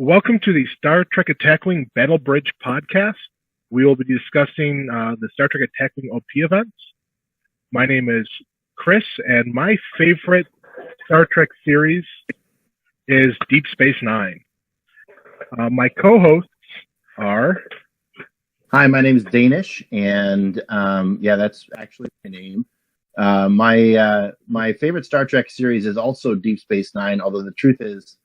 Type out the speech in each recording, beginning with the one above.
Welcome to the Star Trek Attack Wing Battle Bridge podcast. We will be discussing the Star Trek Attack Wing OP events. My name is Chris, and my favorite Star Trek series is Deep Space Nine. My co-hosts are... Hi, my name is Danish, and that's actually my name. My favorite Star Trek series is also Deep Space Nine, although the truth is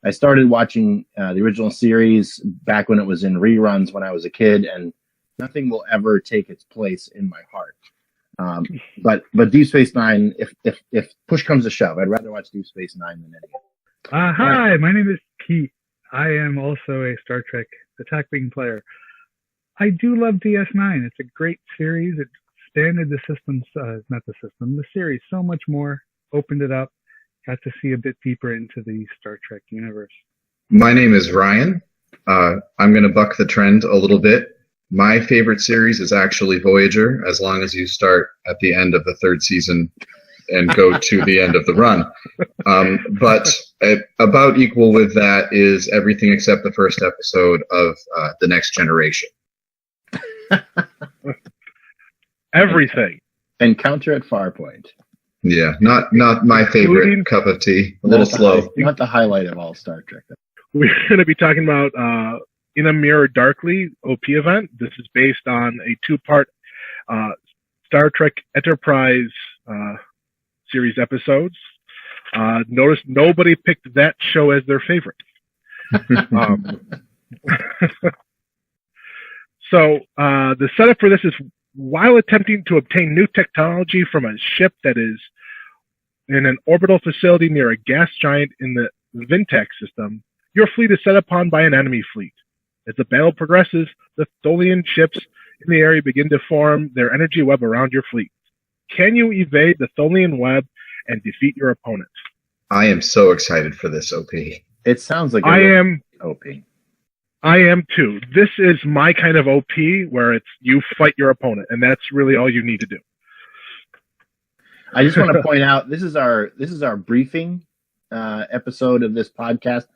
I started watching the original series back when it was in reruns when I was a kid, and nothing will ever take its place in my heart. But Deep Space Nine, if push comes to shove, I'd rather watch Deep Space Nine than any. Hi, my name is Pete. I am also a Star Trek Attack Wing player. I do love DS9. It's a great series. It expanded the series so much more, opened it up, got to see a bit deeper into the Star Trek universe. My name is Ryan. I'm going to buck the trend a little bit. My favorite series is actually Voyager, as long as you start at the end of the third season and go to the end of the run. But about equal with that is everything except the first episode of The Next Generation. Everything. Encounter at Farpoint. Yeah, not my favorite cup of tea. A little slow. Not the highlight of all Star Trek. We're going to be talking about In a Mirror Darkly OP event. This is based on a two-part Star Trek Enterprise series episodes. Notice nobody picked that show as their favorite. So the setup for this is, while attempting to obtain new technology from a ship that is in an orbital facility near a gas giant in the Vintax system, your fleet is set upon by an enemy fleet. As the battle progresses, the Tholian ships in the area begin to form their energy web around your fleet. Can you evade the Tholian web and defeat your opponent? I am so excited for this OP. It sounds like OP. I am too. This is my kind of OP where it's you fight your opponent, and that's really all you need to do. I just want to point out this is our briefing episode of this podcast.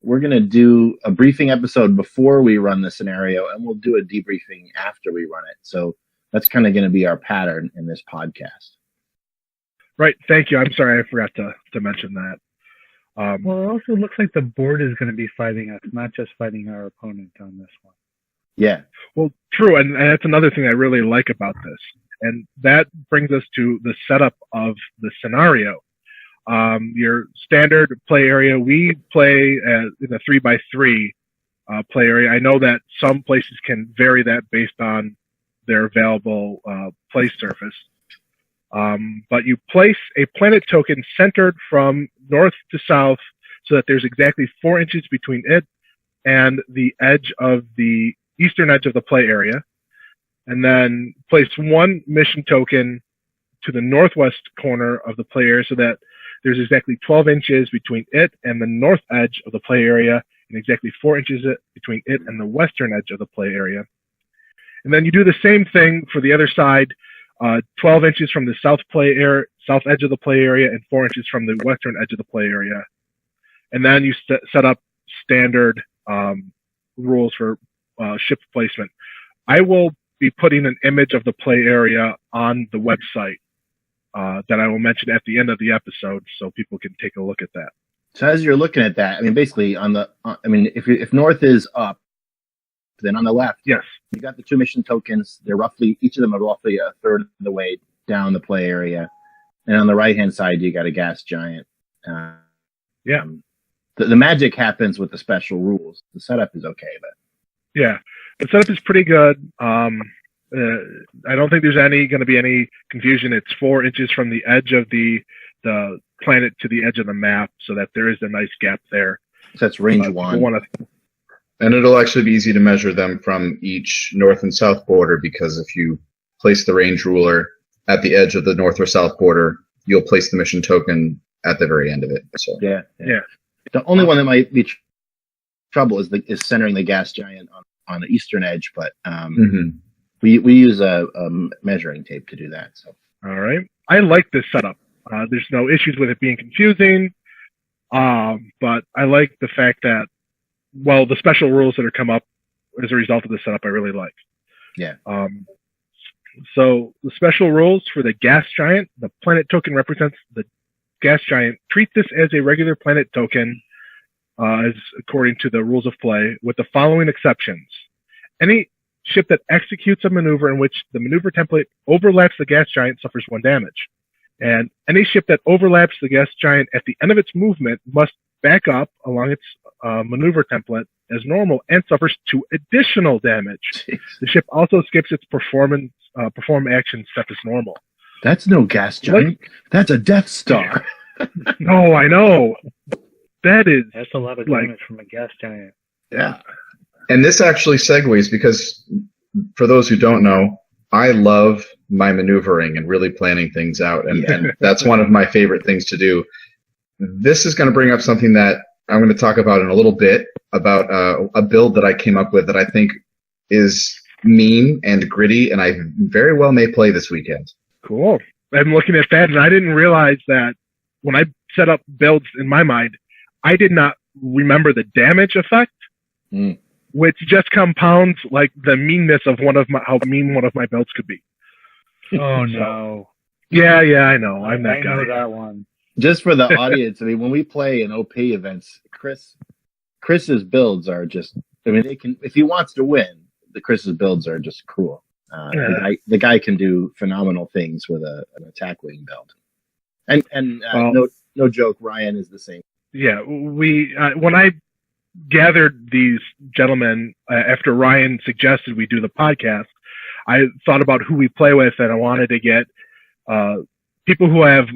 We're going to do a briefing episode before we run the scenario, and we'll do a debriefing after we run it. So that's kind of going to be our pattern in this podcast. Right. Thank you. I'm sorry I forgot to mention that. Well, it also looks like the board is going to be fighting us, not just fighting our opponent on this one. Yeah. Well, true, and that's another thing I really like about this. And that brings us to the setup of the scenario. Your standard play area, we play in a 3x3 play area. I know that some places can vary that based on their available play surface. But you place a planet token centered from north to south so that there's exactly 4 inches between it and the edge of the eastern edge of the play area. And then place one mission token to the northwest corner of the play area so that there's exactly 12 inches between it and the north edge of the play area and exactly 4 inches between it and the western edge of the play area. And then you do the same thing for the other side. 12 inches from the south edge of the play area and 4 inches from the western edge of the play area. And then you set up standard rules for ship placement. I will be putting an image of the play area on the website that I will mention at the end of the episode so people can take a look at that. So as you're looking at that, I mean, basically if north is up, then on the left, yes, you got the 2 mission tokens. Each of them are roughly a third of the way down the play area. And on the right-hand side, you got a gas giant. Yeah. The magic happens with the special rules. The setup is okay, but... Yeah, the setup is pretty good. I don't think there's going to be any confusion. It's 4 inches from the edge of the planet to the edge of the map, so that there is a nice gap there. So that's range 1. And it'll actually be easy to measure them from each north and south border, because if you place the range ruler at the edge of the north or south border, you'll place the mission token at the very end of it. So yeah. The only one that might be trouble is centering the gas giant on the eastern edge, but we use a measuring tape to do that. So all right, I like this setup. There's no issues with it being confusing, but I like the fact that the special rules that are come up as a result of the setup I really like. Yeah. So the special rules for the gas giant, the planet token represents the gas giant. Treat this as a regular planet token, as according to the rules of play, with the following exceptions. Any ship that executes a maneuver in which the maneuver template overlaps the gas giant suffers 1 damage. And any ship that overlaps the gas giant at the end of its movement must back up along its maneuver template as normal and suffers 2 additional damage. Jeez. The ship also skips its perform action set as normal. That's no gas giant. That's a Death Star. No, I know. That's a lot of like, damage from a gas giant. Yeah. And this actually segues because, for those who don't know, I love my maneuvering and really planning things out, and that's one of my favorite things to do. This is going to bring up something that I'm going to talk about in a little bit, about a build that I came up with that I think is mean and gritty, and I very well may play this weekend. Cool. I'm looking at that, and I didn't realize that when I set up builds in my mind, I did not remember the damage effect, which just compounds like the meanness of how mean one of my builds could be. Oh no. Yeah, I know. I'm that guy. I know that one. Just for the audience, I mean, when we play in OP events, Chris's builds are just, I mean, if he wants to win, Chris's builds are just cruel. The guy can do phenomenal things with an attack wing build. And no joke, Ryan is the same. Yeah, when I gathered these gentlemen after Ryan suggested we do the podcast, I thought about who we play with, and I wanted to get people who have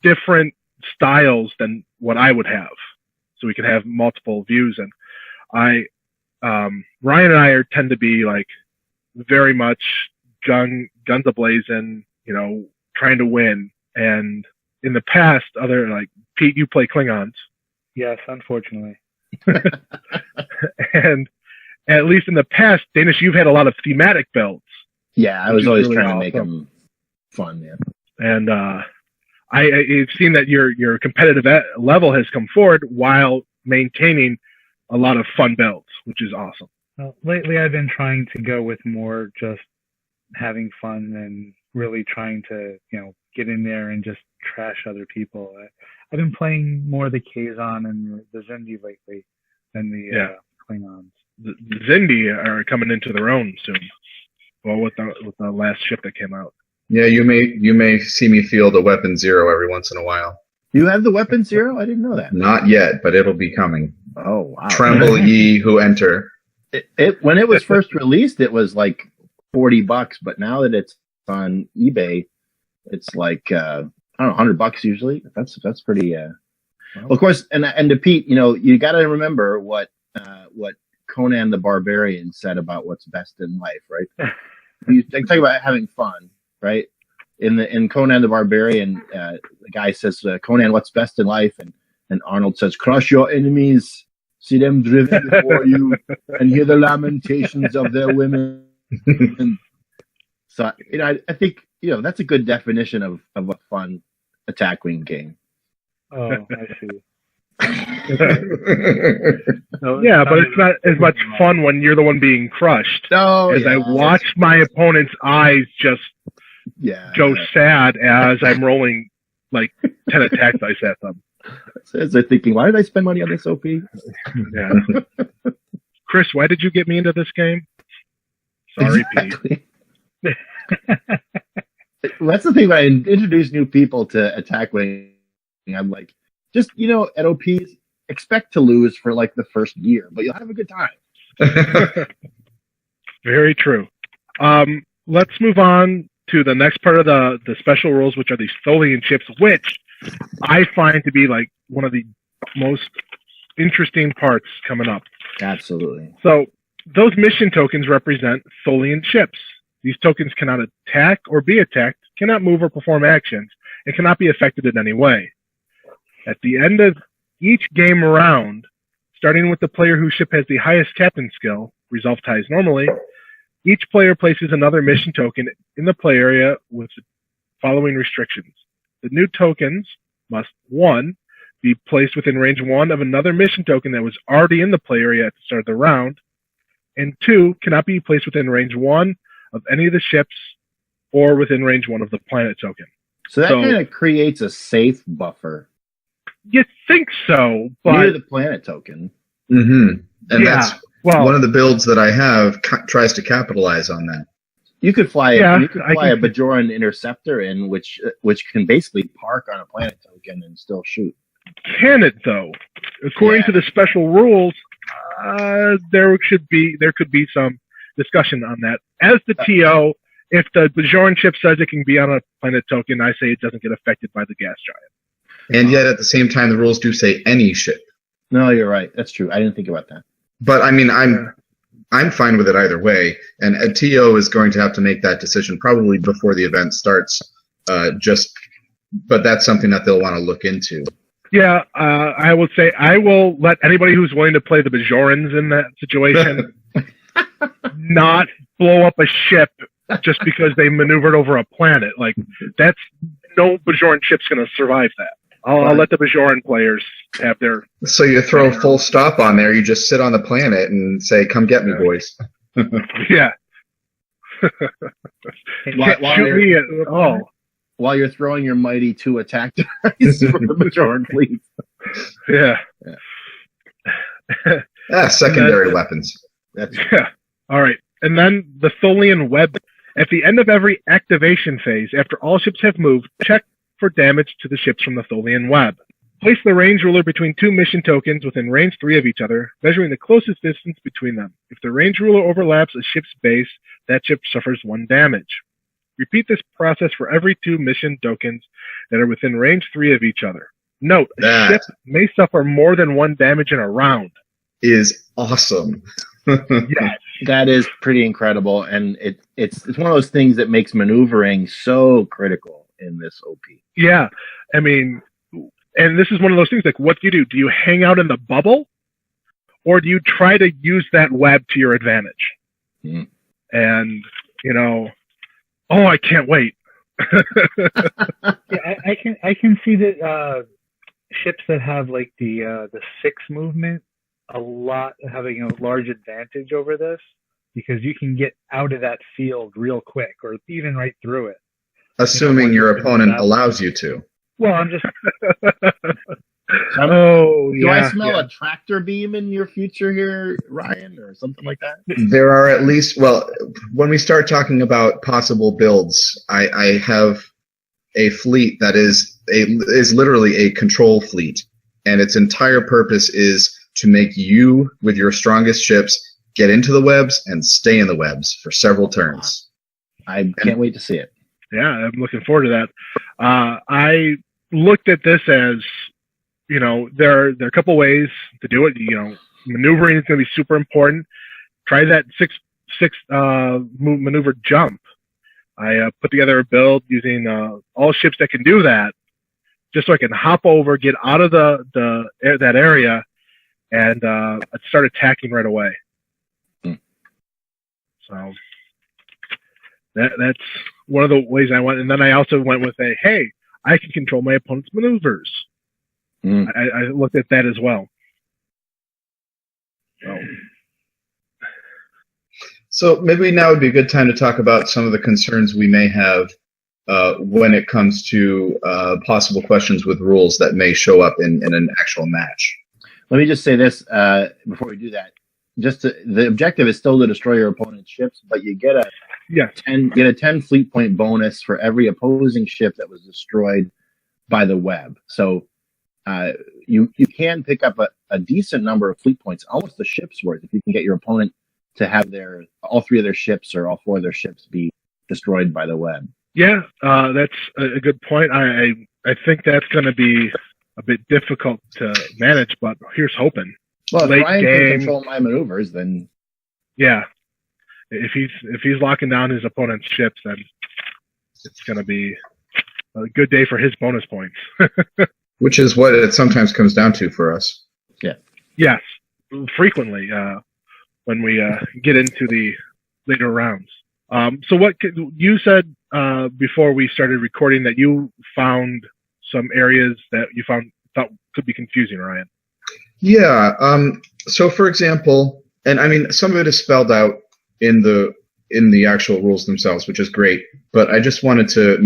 different styles than what I would have, so we could have multiple views. And Ryan and I tend to be like very much guns a-blazing, trying to win. And in the past, like Pete, you play Klingons. Yes, unfortunately. And at least in the past, Danish, you've had a lot of thematic builds. Yeah, I was always really trying to make them fun, man. And I've seen that your competitive level has come forward while maintaining a lot of fun builds, which is awesome. Well, lately, I've been trying to go with more just having fun and really trying to, get in there and just trash other people. I've been playing more the Kazon and the Zindi lately than the Klingons. The Zindi are coming into their own soon. Well, with the last ship that came out. Yeah, you may see me field a weapon 0 every once in a while. You have the weapon 0? I didn't know that. Not yet, but it'll be coming. Oh wow! Tremble ye who enter. When it was first released, it was like $40, but now that it's on eBay, it's like I don't know, $100 usually. That's pretty. Well, of course, and to Pete, you got to remember what Conan the Barbarian said about what's best in life, right? You talk about having fun, right? In Conan the Barbarian, the guy says, Conan, what's best in life? And Arnold says, crush your enemies, see them driven before you, and hear the lamentations of their women. So, I think, that's a good definition of a fun attack wing game. Oh, I see. Yeah, but it's not as much fun when you're the one being crushed. As I watch my opponent's eyes just go sad as I'm rolling like 10 attack dice at them. As they're thinking, why did I spend money on this OP? Yeah. Chris, why did you get me into this game? Sorry, exactly. Pete. That's the thing when I introduce new people to attack wing. I'm like, just, at OPs, expect to lose for like the first year, but you'll have a good time. Very true. Let's move on to the next part of the special rules, which are these Tholian ships, which I find to be like one of the most interesting parts coming up. Absolutely. So those mission tokens represent Tholian ships. These tokens cannot attack or be attacked, cannot move or perform actions, and cannot be affected in any way. At the end of each game round, starting with the player whose ship has the highest captain skill, resolve ties normally, each player places another mission token in the play area with the following restrictions. The new tokens must, 1, be placed within range 1 of another mission token that was already in the play area at the start of the round. And 2, cannot be placed within range 1 of any of the ships or within range 1 of the planet token. So that kind of creates a safe buffer. You think so, but near the planet token. Mm-hmm. And Yeah, that's well- one of the builds that I have tries to capitalize on that. You could fly Yeah, a Bajoran interceptor in, which can basically park on a planet token and still shoot. can it though? According to the special rules, there could be some discussion on that. As the TO, if the Bajoran ship says it can be on a planet token, I say it doesn't get affected by the gas giant. And yet at the same time, the rules do say any ship. No, you're right. That's true. I didn't think about that. But I mean, I'm fine with it either way. And a TO is going to have to make that decision probably before the event starts. But that's something that they'll want to look into. Yeah, I would say I will let anybody who's willing to play the Bajorans in that situation not blow up a ship just because they maneuvered over a planet. Like, that's no Bajoran ship's going to survive that. I'll let the Bajoran players have their... So you throw a full stop on there, you just sit on the planet and say, come get me, boys. Yeah. While you're throwing your mighty 2 attack dice for the Bajoran fleet. Yeah. Secondary weapons. Yeah. All right. And then the Tholian Web. At the end of every activation phase, after all ships have moved, check for damage to the ships from the Tholian Web. Place the range ruler between 2 mission tokens within range 3 of each other, measuring the closest distance between them. If the range ruler overlaps a ship's base, that ship suffers 1 damage. Repeat this process for every 2 mission tokens that are within range 3 of each other. Note, a ship may suffer more than 1 damage in a round. Is awesome. Yes. That is pretty incredible, and it's one of those things that makes maneuvering so critical in this OP. Yeah, I mean, and this is one of those things, like, what do? Do you hang out in the bubble? Or do you try to use that web to your advantage? Mm. And, I can't wait. Yeah, I can see that ships that have like the 6 movement having a large advantage over this, because you can get out of that field real quick, or even right through it. Assuming your opponent allows you to. Well, I'm just... Do I smell a tractor beam in your future here, Ryan, or something like that? There are at least, when we start talking about possible builds, I have a fleet that is literally a control fleet, and its entire purpose is to make you, with your strongest ships, get into the webs and stay in the webs for several turns. I can't wait to see it. Yeah, I'm looking forward to that. I looked at this as, there are a couple ways to do it. Maneuvering is going to be super important. Try that six maneuver jump. I put together a build using all ships that can do that, just so I can hop over, get out of that area, and start attacking right away. So that's one of the ways I went. And then I also went with I can control my opponent's maneuvers. I looked at that as well. So maybe now would be a good time to talk about some of the concerns we may have when it comes to possible questions with rules that may show up in an actual match. Let me just say this before we do that. The objective is still to destroy your opponent's ships, but you get a 10 fleet point bonus for every opposing ship that was destroyed by the web. So you can pick up a decent number of fleet points, almost a ship's worth, if you can get your opponent to have all 3 of their ships or all 4 of their ships be destroyed by the web. Yeah, that's a good point. I think that's going to be a bit difficult to manage, but here's hoping. Well, if Late Ryan game, can control my maneuvers, then yeah, if he's locking down his opponent's ships, then it's going to be a good day for his bonus points. Which is what it sometimes comes down to for us. Yeah. Yes, frequently when we get into the later rounds. So what you said before we started recording, that you found some areas that you found thought could be confusing, Ryan. Yeah. So, for example, and I mean, some of it is spelled out in the actual rules themselves, which is great. But I just wanted to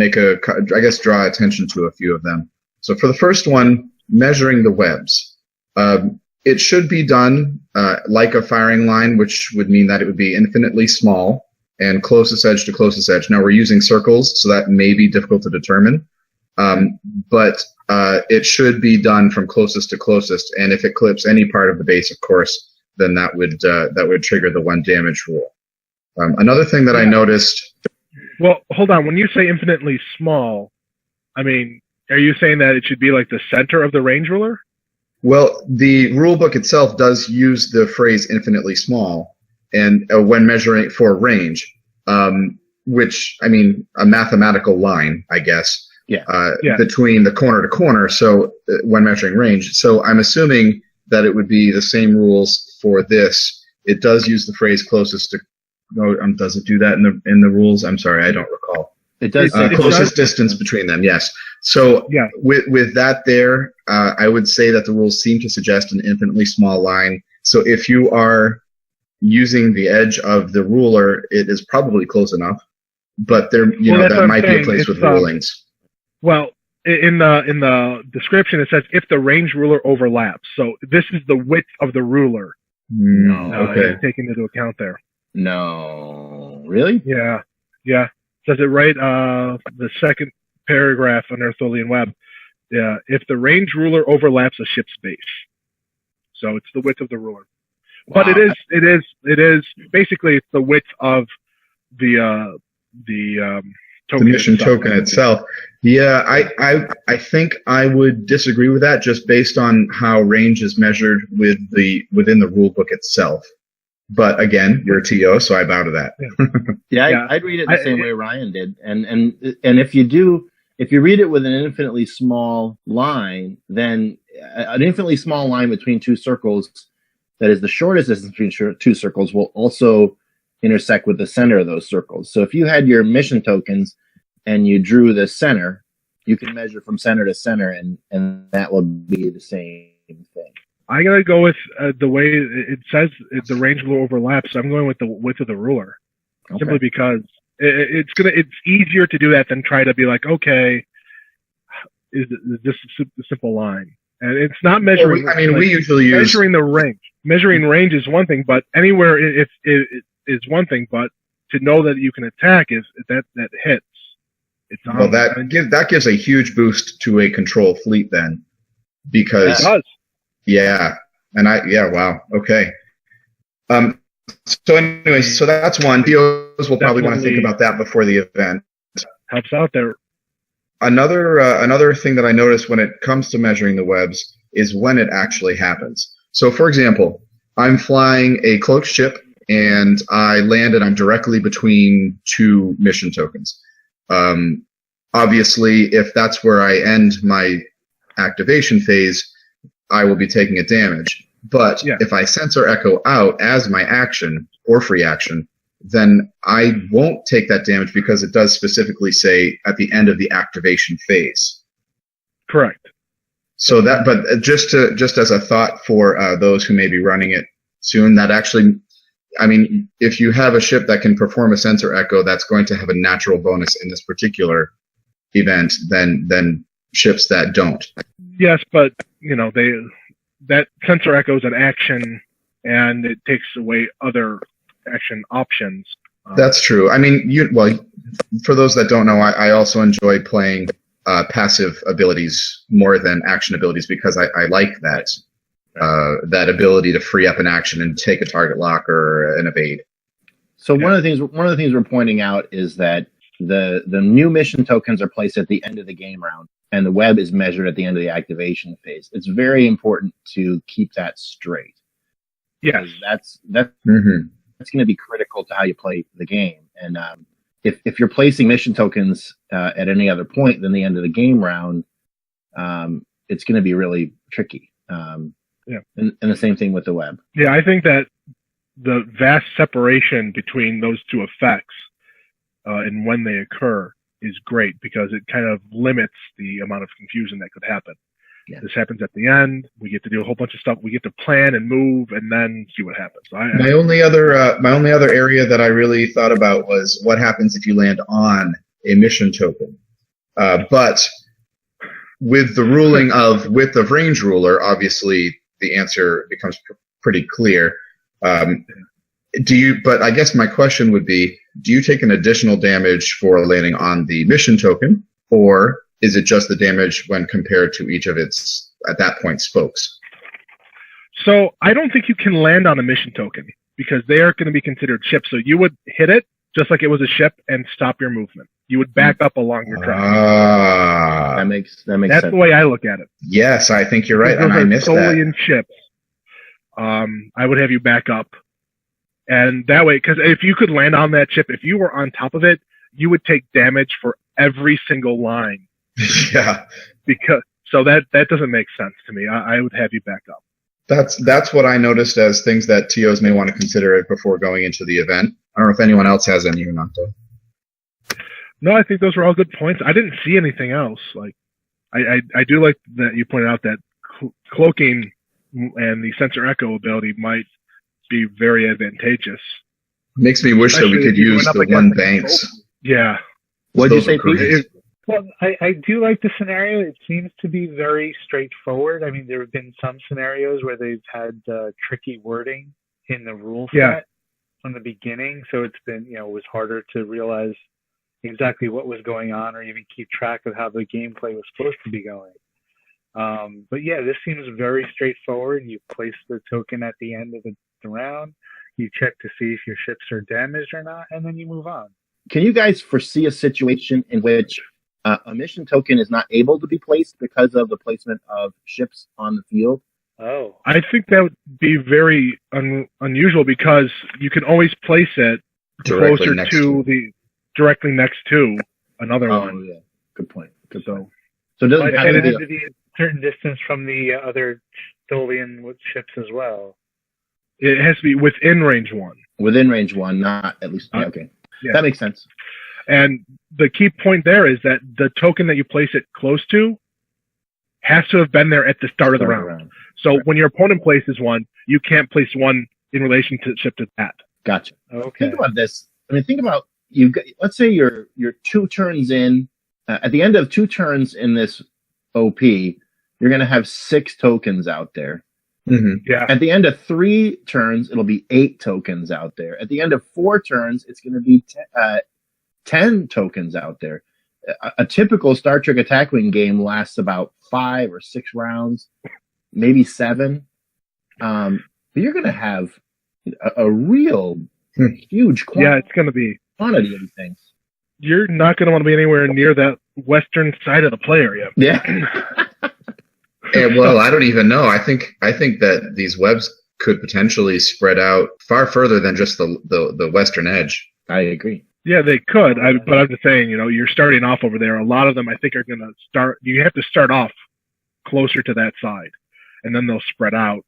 draw attention to a few of them. So, for the first one, measuring the webs, it should be done like a firing line, which would mean that it would be infinitely small and closest edge to closest edge. Now, we're using circles, so that may be difficult to determine. But it should be done from closest to closest, and if it clips any part of the base, of course, then that would trigger the 1 damage rule. Another thing that I noticed. Well, hold on. When you say infinitely small, I mean, are you saying that it should be like the center of the range ruler? Well, the rule book itself does use the phrase infinitely small, and when measuring for range, which I mean a mathematical line, I guess. Between the corner to corner, so when measuring range. So I'm assuming that it would be the same rules for this. It does use the phrase closest to. No, does it do that in the rules? I'm sorry, I don't recall. It does. Closest distance between them, yes. So with that there, I would say that the rules seem to suggest an infinitely small line. So if you are using the edge of the ruler, it is probably close enough. But there, that might be a place with rulings. Well, in the description, it says if the range ruler overlaps. So this is the width of the ruler. Okay. Taken into account there. No. Really? Yeah. It says it right, the second paragraph on Arthurian Web. Yeah. If the range ruler overlaps a ship's base. So it's the width of the ruler. Wow. But it is basically it's the width of the mission token itself. Yeah, I think I would disagree with that just based on how range is measured within the rule book itself. But again, you're a TO, so I bow to that. I'd read it the same way Ryan did. And if you read it with an infinitely small line, then an infinitely small line between two circles that is the shortest distance between two circles will also intersect with the center of those circles. So if you had your mission tokens and you drew the center, you can measure from center to center, and that will be the same thing. I gotta go with the way it says the range will overlap. So I'm going with the width of the ruler, simply because it's easier to do that than try to be like, okay, is this a simple line? And it's not measuring. We usually use measuring the range. Measuring range is one thing, but anywhere it is one thing. But to know that you can attack is that hits. It's well, that gives a huge boost to a control fleet then, because it does. Yeah, and wow, okay. So anyway, so that's one. TOs will probably want to think about that before the event. Helps out there. Another thing that I noticed when it comes to measuring the webs is when it actually happens. So, for example, I'm flying a cloaked ship and I land and I'm directly between two mission tokens. Obviously, if that's where I end my activation phase, I will be taking a damage. But if I sensor echo out as my action or free action, then I won't take that damage because it does specifically say at the end of the activation phase. Correct. So but just as a thought for those who may be running it soon, that actually, I mean, if you have a ship that can perform a sensor echo, that's going to have a natural bonus in this particular event than ships that don't. Yes, but that sensor echo is an action, and it takes away other action options. That's true. I mean, for those that don't know, I also enjoy playing passive abilities more than action abilities because I like that ability to free up an action and take a target lock or an evade. So one of the things we're pointing out is that the new mission tokens are placed at the end of the game round, and the web is measured at the end of the activation phase. It's very important to keep that straight. Yes, that's going to be critical to how you play the game. And if you're placing mission tokens at any other point than the end of the game round, it's going to be really tricky. And the same thing with the web. Yeah, I think that the vast separation between those two effects and when they occur is great because it kind of limits the amount of confusion that could happen. Yeah. This happens at the end. We get to do a whole bunch of stuff. We get to plan and move, and then see what happens. So my only other area that I really thought about was what happens if you land on a mission token. But with the ruling of width of range ruler, obviously the answer becomes pretty clear. But I guess my question would be, do you take an additional damage for landing on the mission token, or is it just the damage when compared to each of its, at that point, spokes? So I don't think you can land on a mission token because they are going to be considered ships. So you would hit it just like it was a ship and stop your movement. You would back up along your track. That makes That's sense. the way I look at it. Yes, I think you're right, Those and I are missed solely that. in ships. I would have you back up. And that way, because if you could land on that ship, if you were on top of it, you would take damage for every single line. Yeah, So that doesn't make sense to me. I would have you back up. that's what I noticed as things that TOs may want to consider before going into the event. I don't know if anyone else has any or not, though. No, I think those were all good points. I didn't see anything else. Like, I do like that you pointed out that cloaking and the sensor echo ability might be very advantageous. Makes me wish that we Especially could if you're use going up the against one the banks. Yeah. What did you Those say, are great. Pete? Well, I do like the scenario. It seems to be very straightforward. I mean, there have been some scenarios where they've had tricky wording in the rule set Yeah. from the beginning, so it's been, it was harder to realize exactly what was going on or even keep track of how the gameplay was supposed to be going. But yeah, this seems very straightforward. You place the token at the end of the round, you check to see if your ships are damaged or not, and then you move on. Can you guys foresee a situation in which a mission token is not able to be placed because of the placement of ships on the field? Oh, I think that would be very unusual because you can always place it Directly closer next to directly next to another Oh, one. yeah. Good point. Good So point. So it doesn't but have it to had be to be a certain distance from the other Stolian ships as well. it has to be within range one. within range one, not at least. Yeah, okay. Yeah. That makes sense. And the key point there is that the token that you place it close to has to have been there at the start of the round. So when your opponent places one, you can't place one in relationship to that. Gotcha. Okay. Think about this. I mean, think about let's say you're 2 turns in. At the end of 2 turns in this OP, you're going to have 6 tokens out there. Mm-hmm. Yeah. At the end of 3 turns, it'll be 8 tokens out there. At the end of 4 turns, it's going to be 10 tokens out there. A typical Star Trek Attack Wing game lasts about 5 or 6 rounds, maybe 7. But you're going to have a real huge It's going to be. quantity of these things. You're not going to want to be anywhere near that western side of the play area. Yeah. Well, I don't even know. I think that these webs could potentially spread out far further than just the western edge. I agree. Yeah, they could. But I'm just saying, you're starting off over there. A lot of them, I think, are going to start. You have to start off closer to that side, and then they'll spread out.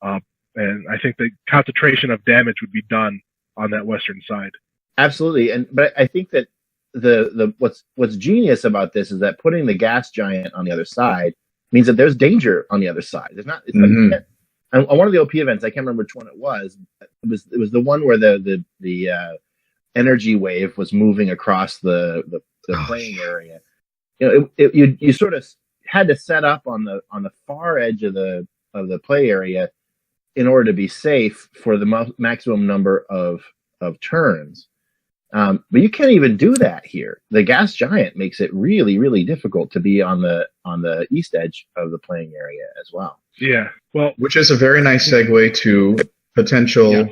And I think the concentration of damage would be done on that western side. Absolutely. But I think that the what's genius about this is that putting the gas giant on the other side means that there's danger on the other side. There's not. On one of the OP events, I can't remember which one it was. It was the one where the energy wave was moving across the playing area. You sort of had to set up on the far edge of the play area in order to be safe for the maximum number of turns. But you can't even do that here. The gas giant makes it really, really difficult to be on the east edge of the playing area as well. Yeah. Well, Which is a very nice segue to potential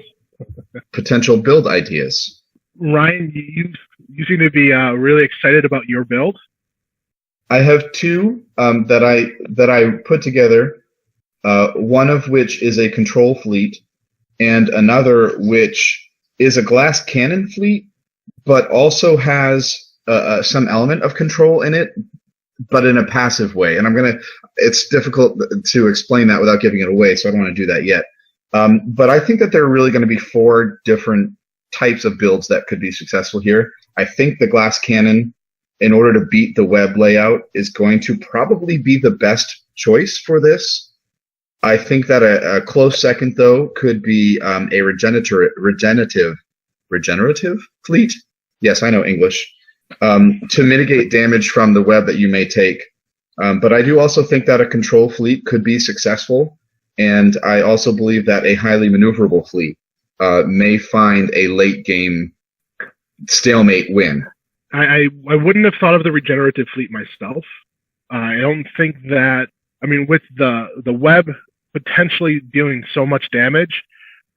build ideas. Ryan, you seem to be really excited about your build. I have 2 that I put together. One of which is a control fleet, and another which is a glass cannon fleet, but also has some element of control in it, but in a passive way. And it's difficult to explain that without giving it away, so I don't want to do that yet. But I think that there are really going to be 4 different types of builds that could be successful here. I think the glass cannon, in order to beat the web layout, is going to probably be the best choice for this. I think that a close second, though, could be a regenerative fleet. Yes, I know English. To mitigate damage from the web that you may take. But I do also think that a control fleet could be successful, and I also believe that a highly maneuverable fleet may find a late game stalemate win. I wouldn't have thought of the regenerative fleet myself. I don't think that. I mean, with the web potentially dealing so much damage,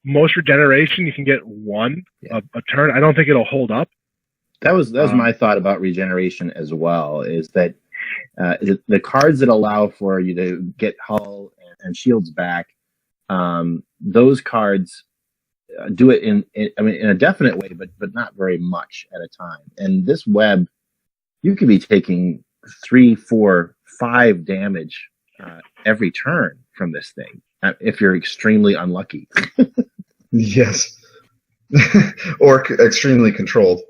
most regeneration you can get one a turn. I don't think it'll hold up. That was my thought about regeneration as well. Is that the cards that allow for you to get hull and shields back, those cards do it in a definite way, but not very much at a time. And this web, you could be taking 3, 4, 5 damage every turn from this thing if you're extremely unlucky. Yes, or extremely controlled.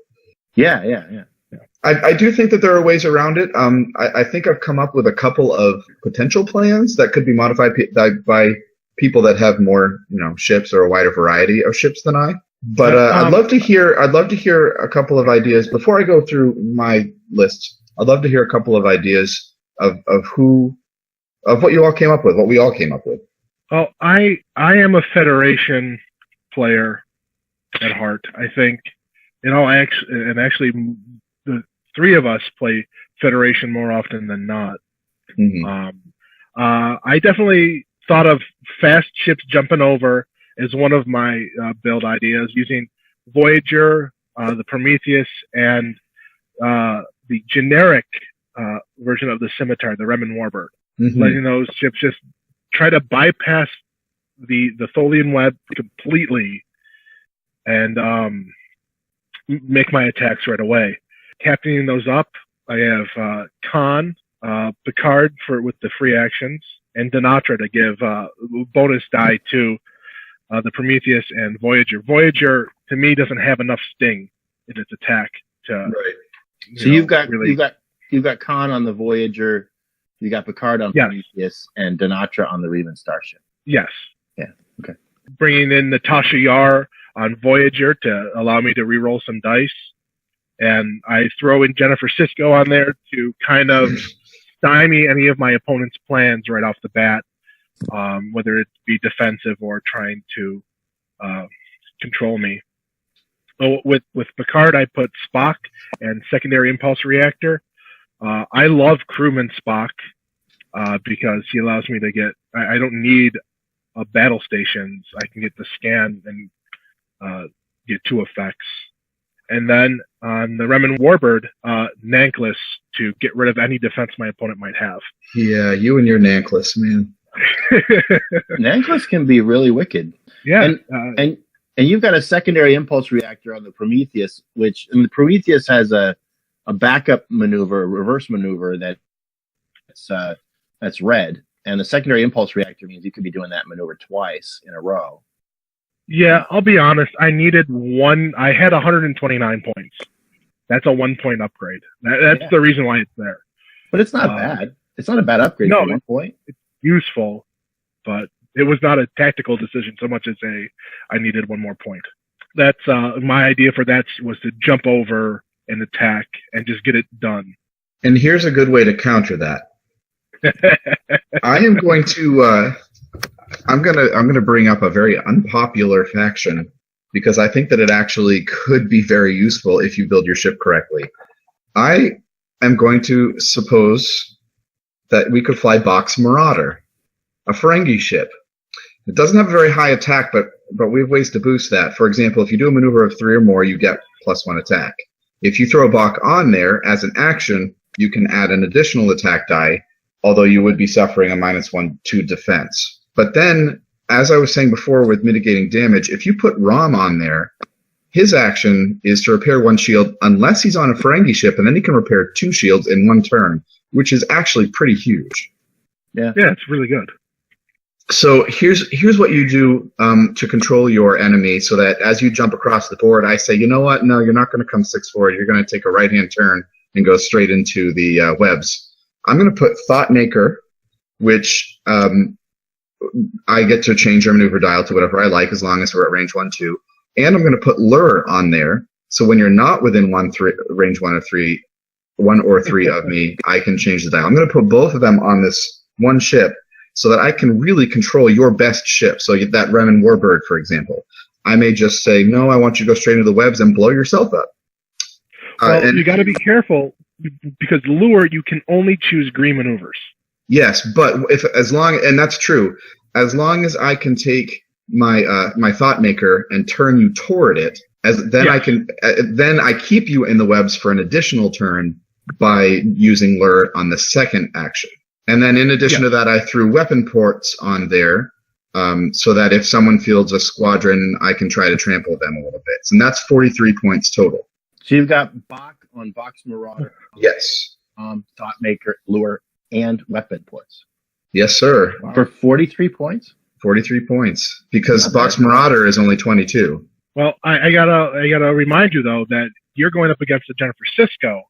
Yeah. I do think that there are ways around it. I think I've come up with a couple of potential plans that could be modified by people that have more, ships or a wider variety of ships than I. But I'd love to hear a couple of ideas before I go through my list. I'd love to hear a couple of ideas of what you all came up with, what we all came up with. Oh, I am a Federation player at heart. I think, actually, the three of us play Federation more often than not. Mm-hmm. I definitely thought of fast ships jumping over as one of my build ideas, using Voyager, the Prometheus, and the generic version of the Scimitar, the Remen Warbird. Mm-hmm. Letting those ships just try to bypass the Tholian web completely and make my attacks right away. Captaining those up, I have Khan, Picard with the free actions, and Denatra to give bonus die to the Prometheus and Voyager. Voyager, to me, doesn't have enough sting in its attack to. Right. So you've got Khan on the Voyager, you got Picard on Prometheus, and Denatra on the Reman starship. Yes. Yeah. Okay. Bringing in Natasha Yar on Voyager to allow me to reroll some dice. And I throw in Jennifer Sisko on there to kind of stymie any of my opponent's plans right off the bat, whether it be defensive or trying to control me. So with Picard, I put Spock and secondary impulse reactor. I love crewman Spock because he allows me to get. I don't need battle stations. I can get the scan and get 2 effects. And then on the Remen Warbird, Nankless to get rid of any defense my opponent might have. Yeah, you and your Nankless, man. Nankless can be really wicked. Yeah. And you've got a secondary impulse reactor on the Prometheus, and the Prometheus has a backup maneuver, a reverse maneuver that's red. And the secondary impulse reactor means you could be doing that maneuver twice in a row. Yeah, I'll be honest. I needed one. I had 129 points. That's a 1-point upgrade. That's the reason why it's there. But it's not bad. It's not a bad upgrade for 1 point. It's useful, but it was not a tactical decision so much as I needed 1 more point. That's my idea for that was to jump over and attack and just get it done. And here's a good way to counter that. I am going to. I'm gonna bring up a very unpopular faction because I think that it actually could be very useful if you build your ship correctly. I am going to suppose that we could fly Box Marauder, a Ferengi ship. It doesn't have a very high attack, but we have ways to boost that. For example, if you do a maneuver of 3 or more, you get +1 attack. If you throw a Bach on there as an action, you can add an additional attack die, although you would be suffering a -1 to defense. But then, as I was saying before with mitigating damage, if you put Rom on there, his action is to repair 1 shield unless he's on a Ferengi ship, and then he can repair 2 shields in 1 turn, which is actually pretty huge. Yeah, it's really good. So here's what you do to control your enemy so that as you jump across the board, I say, you know what? No, you're not going to come 6 forward. You're going to take a right-hand turn and go straight into the webs. I'm going to put Thoughtmaker which I get to change your maneuver dial to whatever I like as long as we're at range 1, 2. And I'm going to put lure on there. So when you're not within range 1 or 3 of me, I can change the dial. I'm going to put both of them on this one ship so that I can really control your best ship. So that Remen Warbird, for example. I may just say, no, I want you to go straight into the webs and blow yourself up. Well, you got to be careful because lure, you can only choose green maneuvers. Yes, but and that's true. As long as I can take my thought maker and turn you toward it, then I keep you in the webs for an additional turn by using lure on the second action. And then in addition to that, I threw weapon ports on there so that if someone fields a squadron, I can try to trample them a little bit. And that's 43 points total. So you've got Bach on Bach's Marauder. Yes. Thought maker, lure, and weapon ports. Yes, sir. For 43 points? 43 points. Because Bach's Marauder is only 22. Well, I gotta remind you though that you're going up against a Jennifer Sisko,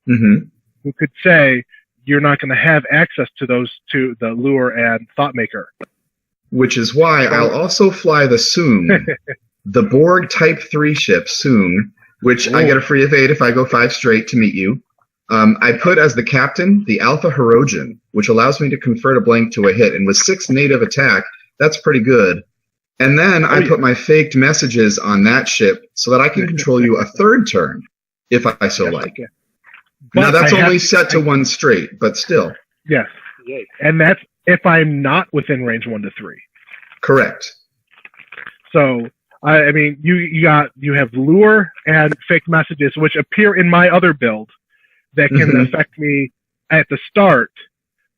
who could say you're not going to have access to the lure and thought maker. Which is why I'll also fly the Soong, the Borg Type 3 ship Soong, which I get a free of 8 if I go 5 straight to meet you. I put as the captain the Alpha Hirogen, which allows me to convert a blank to a hit, and with 6 native attack, that's pretty good. And then I put my faked messages on that ship so that I can control you a third turn, if I so like. Okay. Now that's only set to 1 straight, but still. Yes, and that's if I'm not within range 1 to 3. Correct. So I mean, you have lure and fake messages, which appear in my other build that can affect me at the start,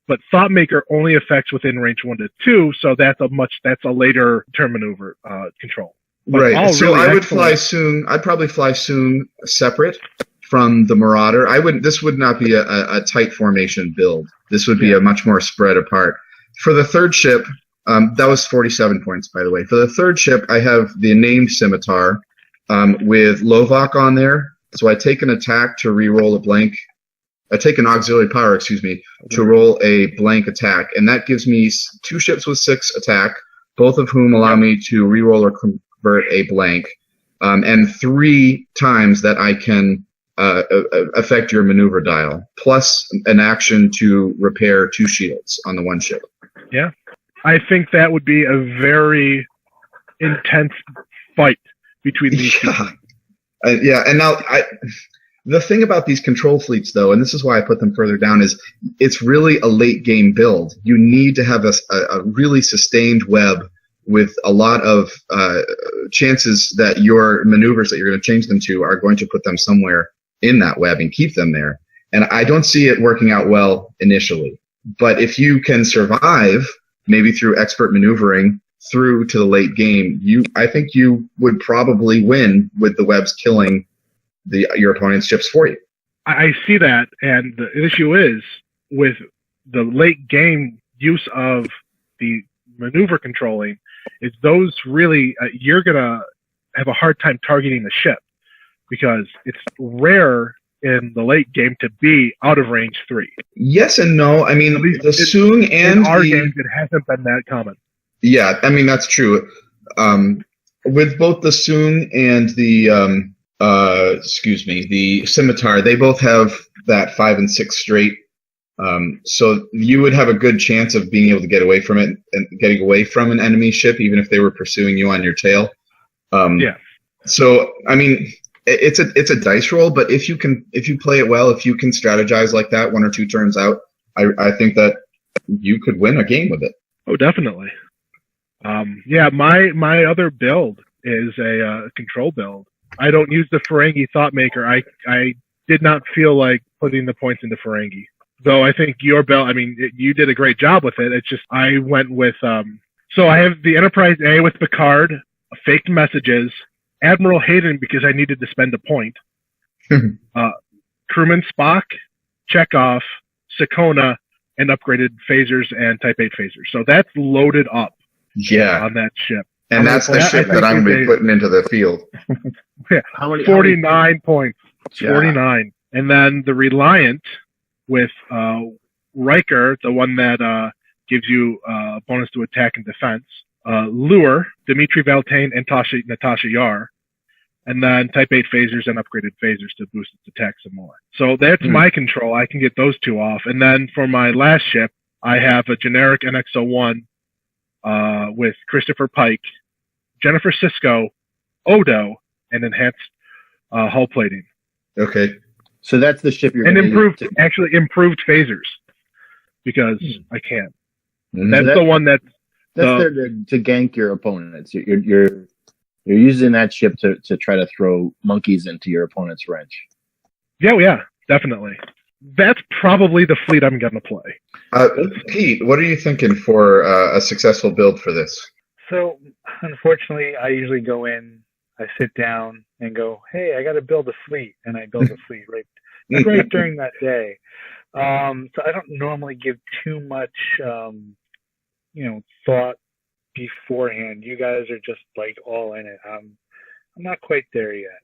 but Thoughtmaker only affects within range 1 to 2, so that's a later turn maneuver control. But right. So really I would fly Soong. I'd probably fly Soong separate from the Marauder. This would not be a tight formation build. This would be a much more spread apart. For the third ship, that was 47 points, by the way. For the third ship, I have the named Scimitar with Lovok on there. So I take an attack to re-roll a blank. I take an auxiliary power, to roll a blank attack. And that gives me 2 ships with 6 attack, both of whom allow me to re-roll or convert a blank. And 3 times that I can affect your maneuver dial, plus an action to repair 2 shields on the 1 ship. Yeah. I think that would be a very intense fight between these two. And now the thing about these control fleets, though, and this is why I put them further down, is it's really a late game build. You need to have a really sustained web with a lot of chances that your maneuvers that you're going to change them to are going to put them somewhere in that web and keep them there. And I don't see it working out well initially. But if you can survive, maybe through expert maneuvering through to the late game, I think you would probably win with the webs killing your opponent's ships for you. I see that, and the issue is with the late game use of the maneuver controlling is those really you're gonna have a hard time targeting the ship because it's rare in the late game to be out of range 3. Yes and no. I mean, the Soong and in our games, it hasn't been that common. Yeah, I mean that's true. With both the Soong and the the Scimitar, they both have that 5 and 6 straight. So you would have a good chance of being able to get away from it and getting away from an enemy ship, even if they were pursuing you on your tail. So I mean, it's a dice roll, but if you play it well, if you can strategize like that 1 or 2 turns out, I think that you could win a game with it. Oh, definitely. My other build is a control build. I don't use the Ferengi Thoughtmaker. I did not feel like putting the points into Ferengi. Though I think your build, you did a great job with it. It's just I went with so I have the Enterprise A with Picard, faked messages, Admiral Hayden because I needed to spend a point, Crewman Spock, Chekhov, Sakona, and upgraded phasers and Type 8 phasers. So that's loaded up on that ship. And that's the ship that I'm going to be putting into the field. How many, 49 points. Yeah. 49. And then the Reliant with Riker, the one that gives you bonus to attack and defense. Lure, Dimitri Valtain and Natasha Yar. And then Type 8 phasers and upgraded phasers to boost its attack some more. So that's my control. I can get those two off. And then for my last ship, I have a generic NX-01 with Christopher Pike, Jennifer Sisko, Odo, and enhanced hull plating. Okay. So that's the ship you're and going improved phasers because I can. That's the one that's there to gank your opponents. You're using that ship to try to throw monkeys into your opponent's wrench. Yeah, definitely. That's probably the fleet I'm going to play. Pete, what are you thinking for a successful build for this? So, unfortunately, I usually go in, I sit down and go, hey, I got to build a fleet, and I build a fleet right during that day. So I don't normally give too much, thought beforehand. You guys are just like all in it. I'm not quite there yet.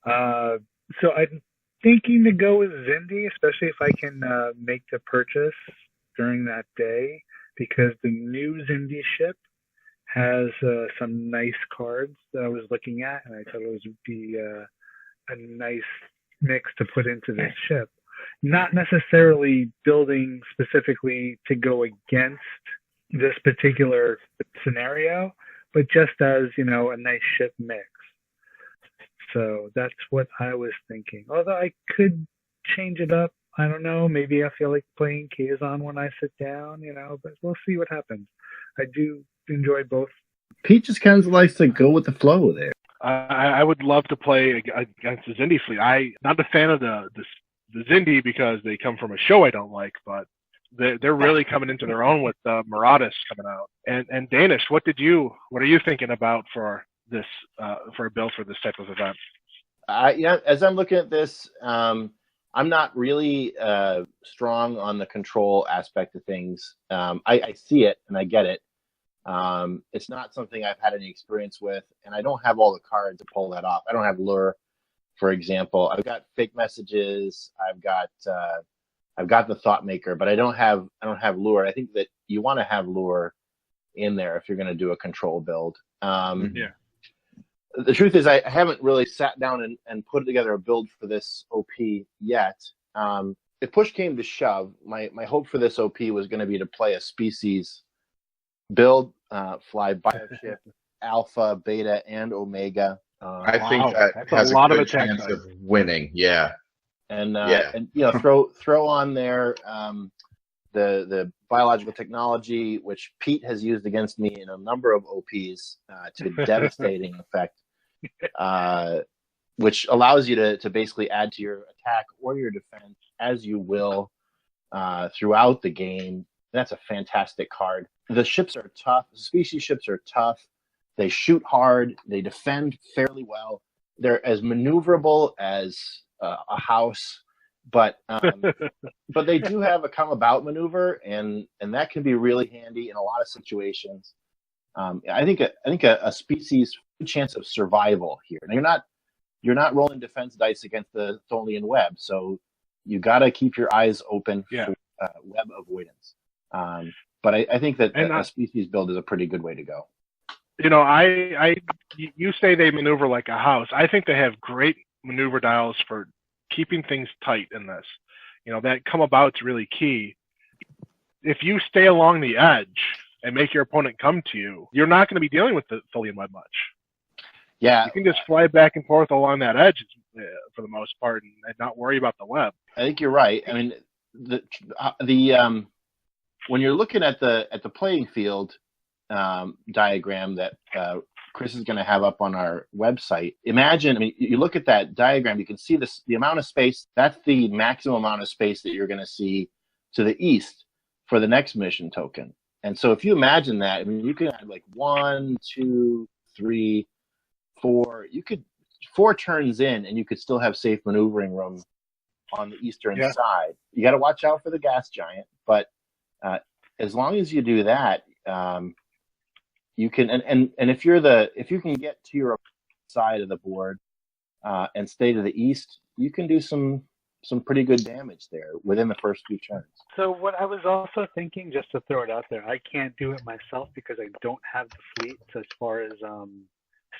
So I'm thinking to go with Zindi, especially if I can make the purchase during that day, because the new Zindi ship has some nice cards that I was looking at, and I thought it would be a nice mix to put into this ship. Not necessarily building specifically to go against this particular scenario, but just as, a nice ship mix. So that's what I was thinking. Although I could change it up. I don't know. Maybe I feel like playing Kazon when I sit down, but we'll see what happens. I do enjoy both. Pete just kind of likes to go with the flow there. I would love to play against the Zindi fleet. I'm not a fan of the Zindi because they come from a show I don't like, but they're really coming into their own with Maraudis coming out. And Danish, what are you thinking about for this for a build for this type of event? As I'm looking at this, I'm not really strong on the control aspect of things. I see it and I get it. It's not something I've had any experience with, and I don't have all the cards to pull that off. I don't have lure, for example. I've got fake messages. I've got the thought maker, but I don't have lure. I think that you want to have lure in there if you're going to do a control build. Yeah. The truth is, I haven't really sat down and put together a build for this OP yet. If push came to shove, my hope for this OP was going to be to play a species build, fly bioship, alpha, beta, and omega. I think that has a lot of chance of winning. Yeah. And throw on there the biological technology, which Pete has used against me in a number of OPs to devastating effect, which allows you to basically add to your attack or your defense as you will throughout the game. That's a fantastic card. The ships are tough. The species ships are tough. They shoot hard. They defend fairly well. They're as maneuverable as a house, but they do have a come about maneuver, and that can be really handy in a lot of situations. I think a species chance of survival here. Now you're not rolling defense dice against the Tholian web, so you got to keep your eyes open for web avoidance. But I think that a species build is a pretty good way to go. You say they maneuver like a house. I think they have great maneuver dials for keeping things tight in this. That come about's really key. If you stay along the edge and make your opponent come to you, you're not going to be dealing with the Tholian web much. Yeah. You can just fly back and forth along that edge for the most part and not worry about the web. I think you're right. I mean, the when you're looking at the playing field diagram that Chris is going to have up on our website, imagine, you look at that diagram, you can see the amount of space. That's the maximum amount of space that you're going to see to the east for the next mission token. And so if you imagine that, you can add like 1, 2, 3, 4. You could 4 turns in, and you could still have safe maneuvering room on the eastern side. You got to watch out for the gas giant, but as long as you do that, you can. And if you can get to your side of the board and stay to the east, you can do some some pretty good damage there within the first few turns. So what I was also thinking, just to throw it out there, I can't do it myself because I don't have the fleet as far as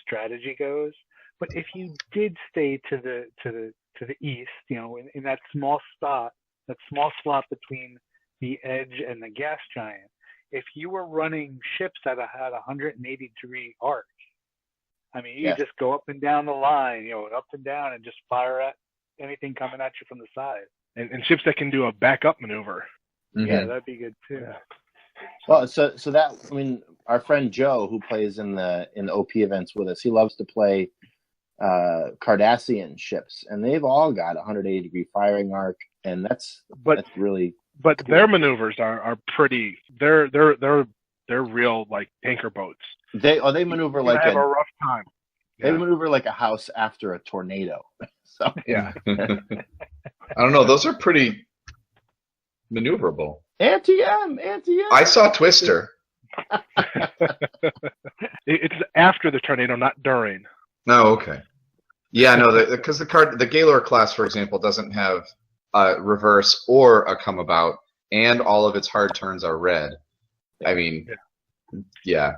strategy goes. But if you did stay to the east, in that small spot, that small slot between the edge and the gas giant, if you were running ships that had 180-degree arc, I mean, you just go up and down the line, up and down, and just fire at anything coming at you from the side. And ships that can do a backup maneuver. Mm-hmm. Yeah, that'd be good too. Yeah. Well, so that, I mean, our friend Joe, who plays in the OP events with us, he loves to play Cardassian ships, and they've all got 180-degree firing arc, and that's really. But cool. Their maneuvers are pretty. They're real like tanker boats. They maneuver like have a rough time. They maneuver like a house after a tornado. So yeah. I don't know. Those are pretty maneuverable. Anti-M. I saw Twister. It's after the tornado, not during. No, okay. Yeah, no, because the Gaylord class, for example, doesn't have a reverse or a come about, and all of its hard turns are red. I mean, yeah.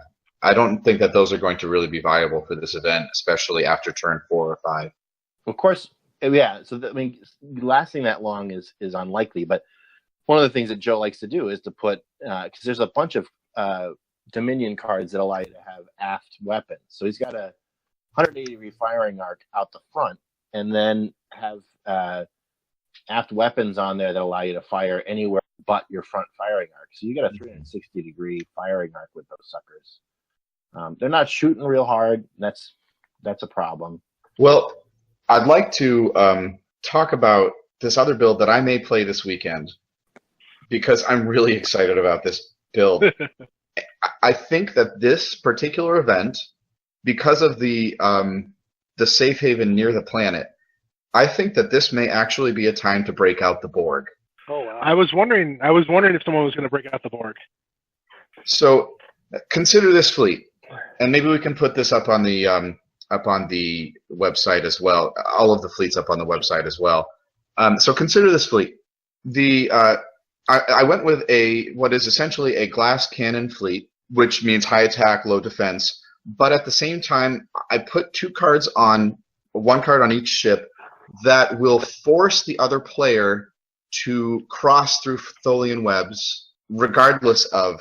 I don't think that those are going to really be viable for this event, especially after turn 4 or 5. Of course, yeah. So I mean, lasting that long is unlikely. But one of the things that Joe likes to do is to put, because there's a bunch of Dominion cards that allow you to have aft weapons. So he's got a 180-degree firing arc out the front, and then have aft weapons on there that allow you to fire anywhere but your front firing arc. So you got a 360-degree firing arc with those suckers. They're not shooting real hard. That's a problem. Well, I'd like to talk about this other build that I may play this weekend because I'm really excited about this build. I think that this particular event, because of the safe haven near the planet, I think that this may actually be a time to break out the Borg. Oh wow! I was wondering if someone was going to break out the Borg. So consider this fleet. And maybe we can put this up on the website as well. All of the fleets up on the website as well. So consider this fleet. I went with what is essentially a glass cannon fleet, which means high attack, low defense. But at the same time, I put one card on each ship that will force the other player to cross through Tholian webs, regardless of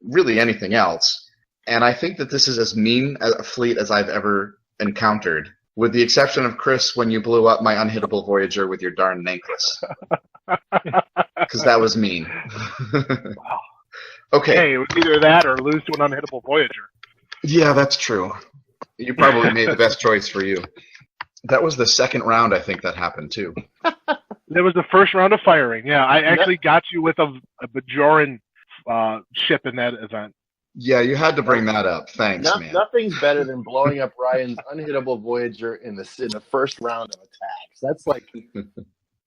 really anything else. And I think that this is as mean a fleet as I've ever encountered, with the exception of Chris when you blew up my unhittable Voyager with your darn necklace. Because that was mean. Wow. Okay. Hey, it was either that or lose to an unhittable Voyager. Yeah, that's true. You probably made the best choice for you. That was the second round, I think, that happened, too. There was the first round of firing. Yeah, I actually got you with a Bajoran ship in that event. Yeah, you had to bring that up. Thanks, man. Nothing's better than blowing up Ryan's unhittable Voyager in the first round of attacks. That's like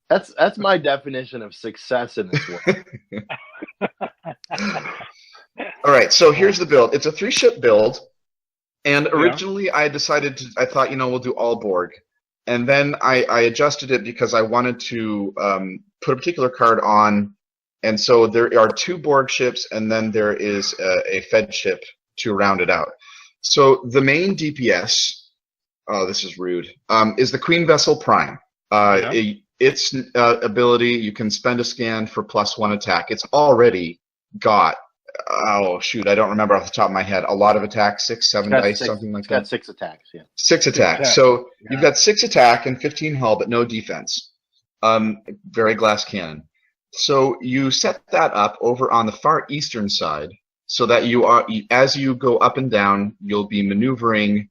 that's my definition of success in this world. All right, so here's the build. It's a 3-ship build, and originally I thought, we'll do all Borg, and then I adjusted it because I wanted to put a particular card on. And so there are 2 Borg ships, and then there is a Fed ship to round it out. So the main DPS, this is rude, is the Queen Vessel Prime. Its ability, you can spend a scan for +1 attack. It's already got, I don't remember off the top of my head, a lot of attacks, 6, 7 dice, something like that. It's got 6 attacks, yeah. 6 attacks. So you've got 6 attack and 15 hull, but no defense. Very glass cannon. So you set that up over on the far eastern side so that as you go up and down, you'll be maneuvering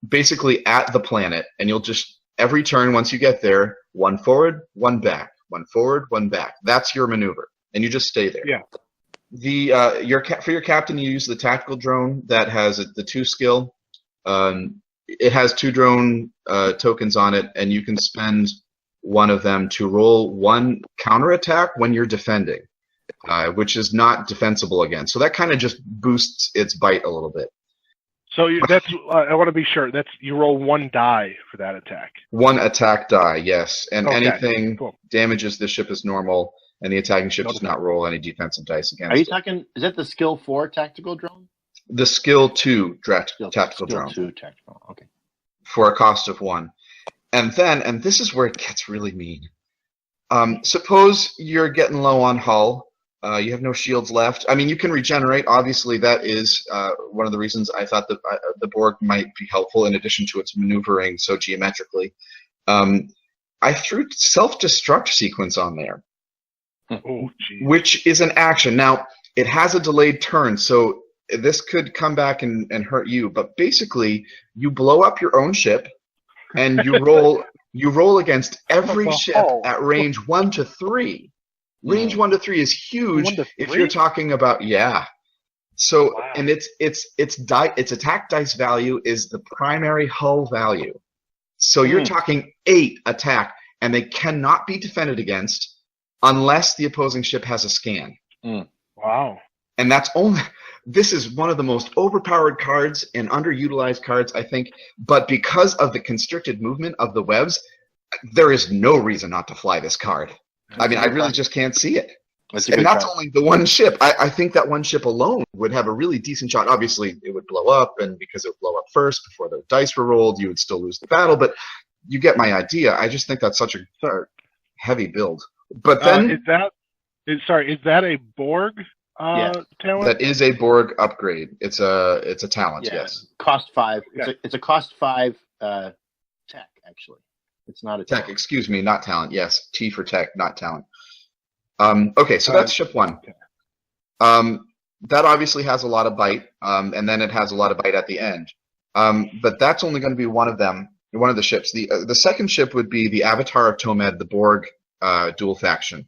basically at the planet, and you'll just, every turn once you get there, 1 forward, 1 back, 1 forward, 1 back. That's your maneuver, and you just stay there. Yeah. For your captain, you use the tactical drone that has the 2 skill. It has 2 drone tokens on it, and you can spend one of them to roll 1 counterattack when you're defending, which is not defensible again. So that kind of just boosts its bite a little bit. So that's I want to be sure. That's you roll one die for that attack. One attack die, yes, and Okay, anything cool. damages the ship as normal, and the attacking ship does not roll any defensive dice against Are you it. talking? Is that the skill 4 tactical drone? The skill 2 tactical skill drone 2 tactical. Okay. for a cost of 1. And then, and this is where it gets really mean. Suppose you're getting low on hull. You have no shields left. I mean, you can regenerate. Obviously, that is one of the reasons I thought that the Borg might be helpful in addition to its maneuvering so geometrically. I threw self-destruct sequence on there, which is an action. Now, it has a delayed turn, so this could come back and hurt you. But basically, you blow up your own ship, and you roll against every ship at range 1 to 3. Range 1 to 3 is huge if you're talking about So and its attack dice value is the primary hull value. So you're talking 8 attack, and they cannot be defended against unless the opposing ship has a scan. Wow. And that's only. This is one of the most overpowered cards and underutilized cards, I think. But because of the constricted movement of the webs, there is no reason not to fly this card. I mean, I really just can't see it. And that's only the one ship. I think that one ship alone would have a really decent shot. Obviously, it would blow up, and because it would blow up first before the dice were rolled, you would still lose the battle. But you get my idea. I just think that's such a heavy build. But then is that a Borg talent? That is a Borg upgrade. It's a talent. Yes. Cost 5. It's a cost 5 tech actually. It's not a tech. Excuse me, not talent. Yes, T for tech, not talent. Okay, so that's ship 1. That obviously has a lot of bite, and then it has a lot of bite at the end. But that's only going to be one of them, one of the ships. The second ship would be the Avatar of Tomed, the Borg dual faction.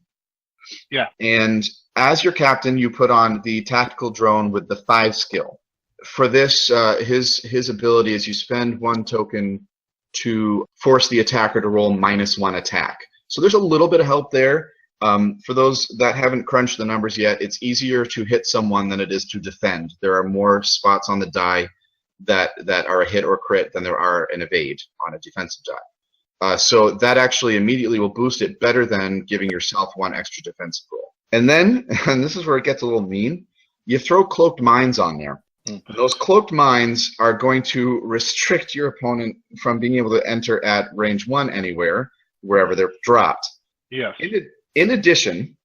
Yeah. And as your captain, you put on the tactical drone with the 5 skill. For this, his ability is you spend 1 token to force the attacker to roll -1 attack. So there's a little bit of help there. For those that haven't crunched the numbers yet, it's easier to hit someone than it is to defend. There are more spots on the die that are a hit or crit than there are an evade on a defensive die. So that actually immediately will boost it better than giving yourself 1 extra defensive roll. And then, and this is where it gets a little mean, you throw cloaked mines on there. Those cloaked mines are going to restrict your opponent from being able to enter at range 1 anywhere, wherever they're dropped. Yes. In addition,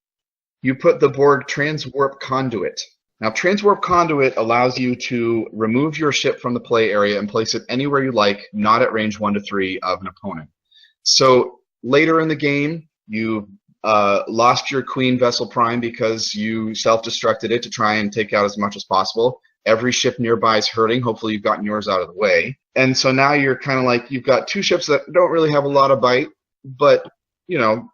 you put the Borg Transwarp Conduit. Now, Transwarp Conduit allows you to remove your ship from the play area and place it anywhere you like, not at range 1 to 3 of an opponent. So later in the game, you lost your Queen Vessel Prime because you self-destructed it to try and take out as much as possible. Every ship nearby is hurting. Hopefully you've gotten yours out of the way. And so now you're kind of like, you've got 2 ships that don't really have a lot of bite, but, you know,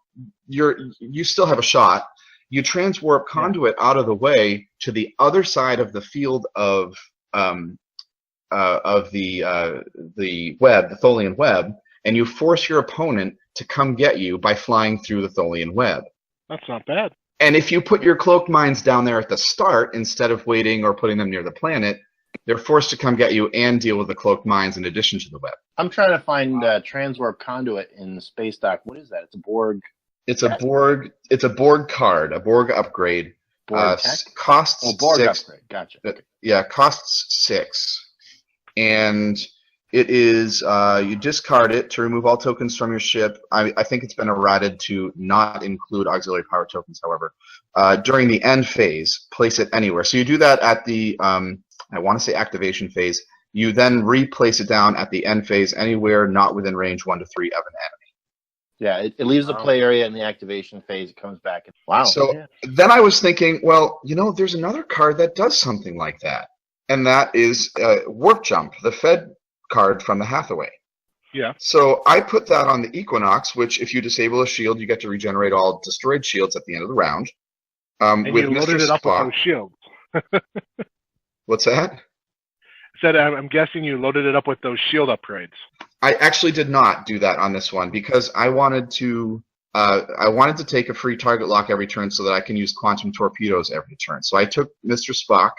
you still have a shot. You transwarp Conduit out of the way to the other side of the field of the web, the Tholian web, and you force your opponent to come get you by flying through the Tholian web. That's not bad. And if you put your cloaked mines down there at the start instead of waiting or putting them near the planet, they're forced to come get you and deal with the cloaked mines in addition to the web. I'm trying to find Transwarp Conduit in the space dock. What is that? It's a Borg. It's a Borg card, a Borg upgrade. Borg tech? Costs Borg 6. Upgrade. Gotcha. Yeah, costs 6. And it is, you discard it to remove all tokens from your ship. I think it's been errated to not include auxiliary power tokens, however. During the end phase, place it anywhere. So you do that at the, I want to say activation phase. You then replace it down at the end phase anywhere not within range 1 to 3 of an enemy. Yeah, it leaves the play area in the activation phase. It comes back. Wow. So then I was thinking, well, you know, there's another card that does something like that. And that is Warp Jump, the Fed card from the Hathaway. Yeah. So I put that on the Equinox, which if you disable a shield, you get to regenerate all destroyed shields at the end of the round. And with you loaded Mr. it up with Spock. those shields. What's that? Said I'm guessing you loaded it up with those shield upgrades. I actually did not do that on this one because I wanted to take a free target lock every turn so that I can use quantum torpedoes every turn. So I took Mr. Spock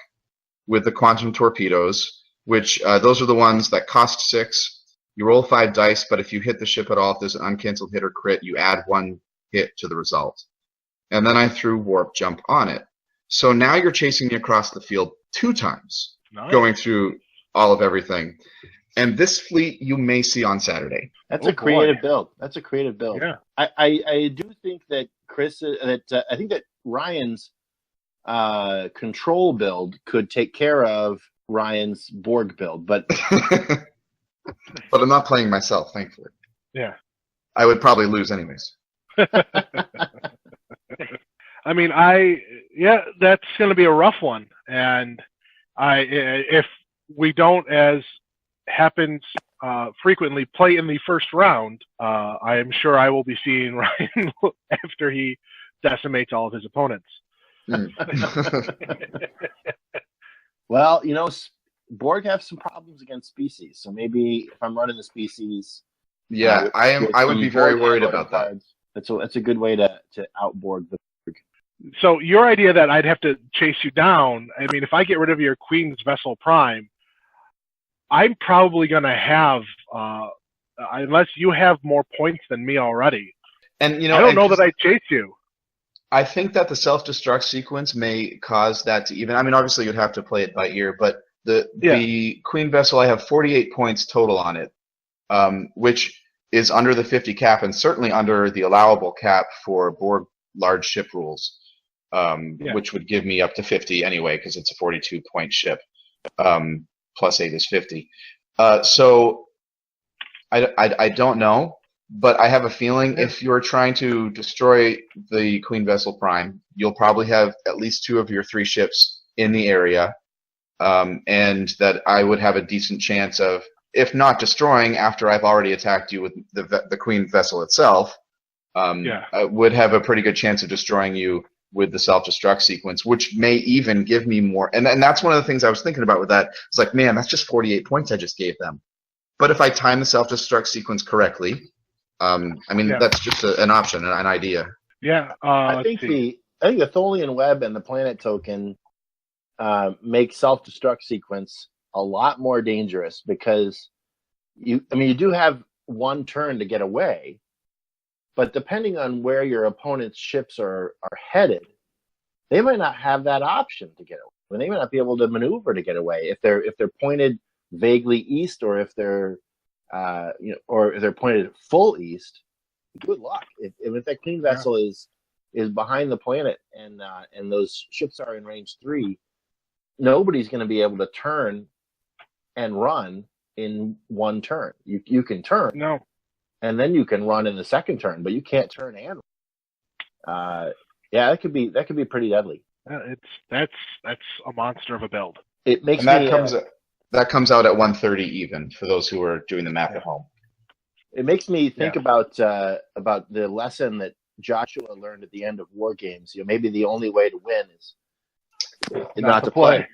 with the quantum torpedoes, which those are the ones that cost 6. You roll 5 dice, but if you hit the ship at all, if there's an uncanceled hit or crit, you add 1 hit to the result. And then I threw Warp Jump on it. So now you're chasing me across the field 2 times, going through all of everything. And this fleet you may see on Saturday. That's a creative build. That's a creative build. Yeah. I do think that I think that Ryan's control build could take care of Ryan's Borg build, but but I'm not playing myself, thankfully. Yeah. I would probably lose anyways. I mean, that's going to be a rough one, and if we don't, as happens frequently, play in the first round, I am sure I will be seeing Ryan after he decimates all of his opponents. Well, Borg have some problems against species, so maybe if I'm running the species, I would be very worried about that. That's a good way to outborg the Borg. So your idea that I'd have to chase you down, I mean, if I get rid of your Queen's Vessel Prime, I'm probably going to have, unless you have more points than me already. And I don't know that I'd chase you. I think that the self-destruct sequence may cause that to even. I mean, obviously you'd have to play it by ear, but the Queen Vessel, I have 48 points total on it, which is under the 50 cap and certainly under the allowable cap for Borg large ship rules, which would give me up to 50 anyway because it's a 42-point ship. Plus 8 is 50. So I don't know, but I have a feeling if you're trying to destroy the Queen Vessel Prime, you'll probably have at least 2 of your 3 ships in the area, and that I would have a decent chance of, if not destroying after I've already attacked you with the Queen Vessel itself, I would have a pretty good chance of destroying you with the self-destruct sequence, which may even give me more. And that's one of the things I was thinking about with that. It's like, man, that's just 48 points I just gave them. But if I time the self-destruct sequence correctly, that's just an option, an idea. Yeah. I think the Tholian Web and the Planet Token make self-destruct sequence a lot more dangerous because you do have 1 turn to get away, but depending on where your opponent's ships are headed, they might not have that option to get away. They might not be able to maneuver to get away if they're pointed vaguely east, or if they're or if they're pointed full east. Good luck. If that Queen Vessel is behind the planet and those ships are in range 3, nobody's going to be able to turn and run in 1 turn. You can turn. No. And then you can run in the second turn, but you can't turn and that could be pretty deadly. That's a monster of a build. It makes that comes out at 1:30 even for those who are doing the math at home. It makes me think about the lesson that Joshua learned at the end of War Games. Maybe the only way to win is not to play.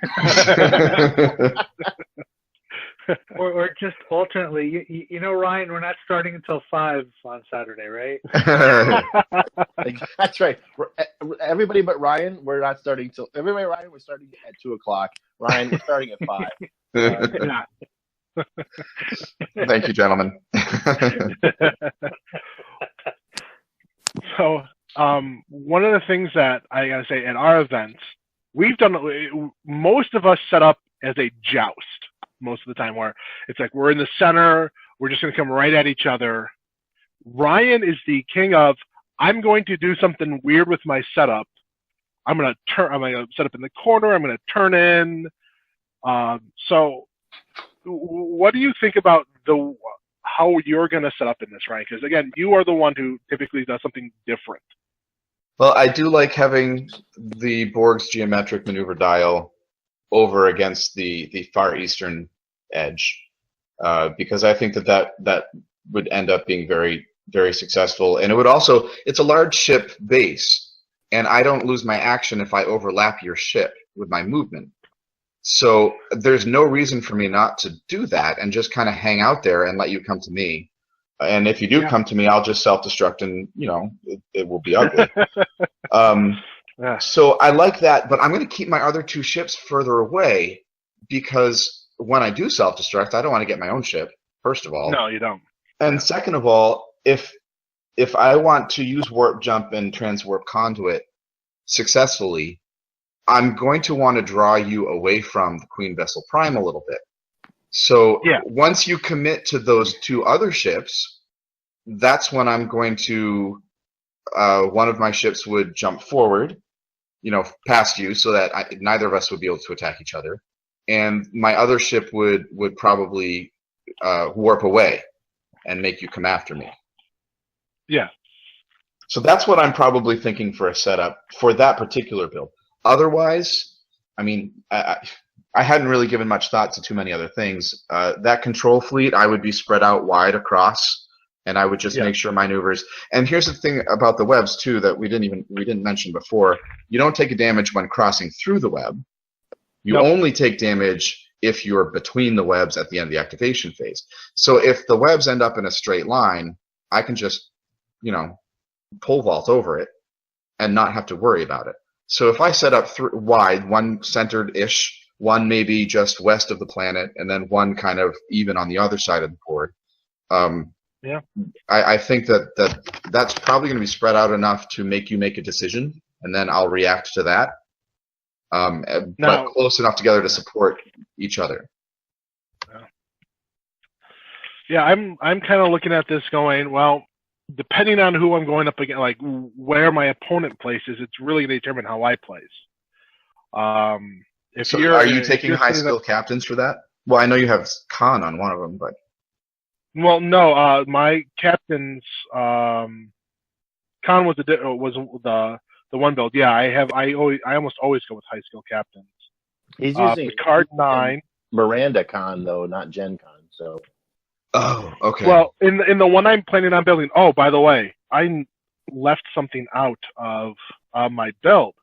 or just alternately, Ryan, we're not starting until 5 on Saturday, right? That's right. Everybody but Ryan, we're not starting till. Everybody, Ryan, we're starting at 2:00. Ryan, we're starting at 5. Thank you, gentlemen. So, one of the things that I gotta say at our events, we've done. Most of us set up as a joust most of the time, where it's like we're in the center, we're just going to come right at each other. Ryan is the king of, I'm going to do something weird with my setup. I'm going to set up in the corner, I'm going to turn in. So what do you think about how you're going to set up in this, Ryan? Because again, you are the one who typically does something different. Well, I do like having the Borg's geometric maneuver dial over against the far eastern edge, because I think that would end up being very, very successful. And it would also, it's a large ship base, and I don't lose my action if I overlap your ship with my movement. So there's no reason for me not to do that and just kind of hang out there and let you come to me. And if you do come to me, I'll just self-destruct and, it will be ugly. So I like that, but I'm going to keep my other 2 ships further away because when I do self-destruct, I don't want to get my own ship, first of all. No, you don't. And second of all, if I want to use warp jump and transwarp conduit successfully, I'm going to want to draw you away from the Queen Vessel Prime a little bit. So once you commit to those two other ships, that's when I'm going to one of my ships would jump forward, past you, so that neither of us would be able to attack each other, and my other ship would probably warp away and make you come after me. Yeah. So that's what I'm probably thinking for a setup for that particular build. Otherwise, I mean, I hadn't really given much thought to too many other things. That control fleet, I would be spread out wide across, and I would just make sure maneuvers. And here's the thing about the webs too that we didn't mention before. You don't take a damage when crossing through the web. You only take damage if you're between the webs at the end of the activation phase. So if the webs end up in a straight line, I can just, pole vault over it and not have to worry about it. So if I set up wide, one centered-ish, one maybe just west of the planet, and then one kind of even on the other side of the board, I think that's probably going to be spread out enough to make you make a decision, and then I'll react to that. But close enough together to support each other. Yeah, I'm kind of looking at this going, well, depending on who I'm going up against, like where my opponent places, it's really going to determine how I place. Are you taking high skill captains for that? Well, I know you have Khan on one of them, but. Well, no, my captains, Khan was the one build. Yeah, I almost always go with high skill captains. He's using Picard 9. Miranda Khan though, not Gen Khan. So. Oh, okay. Well, in the one I'm planning on building. Oh, by the way, I left something out of my build.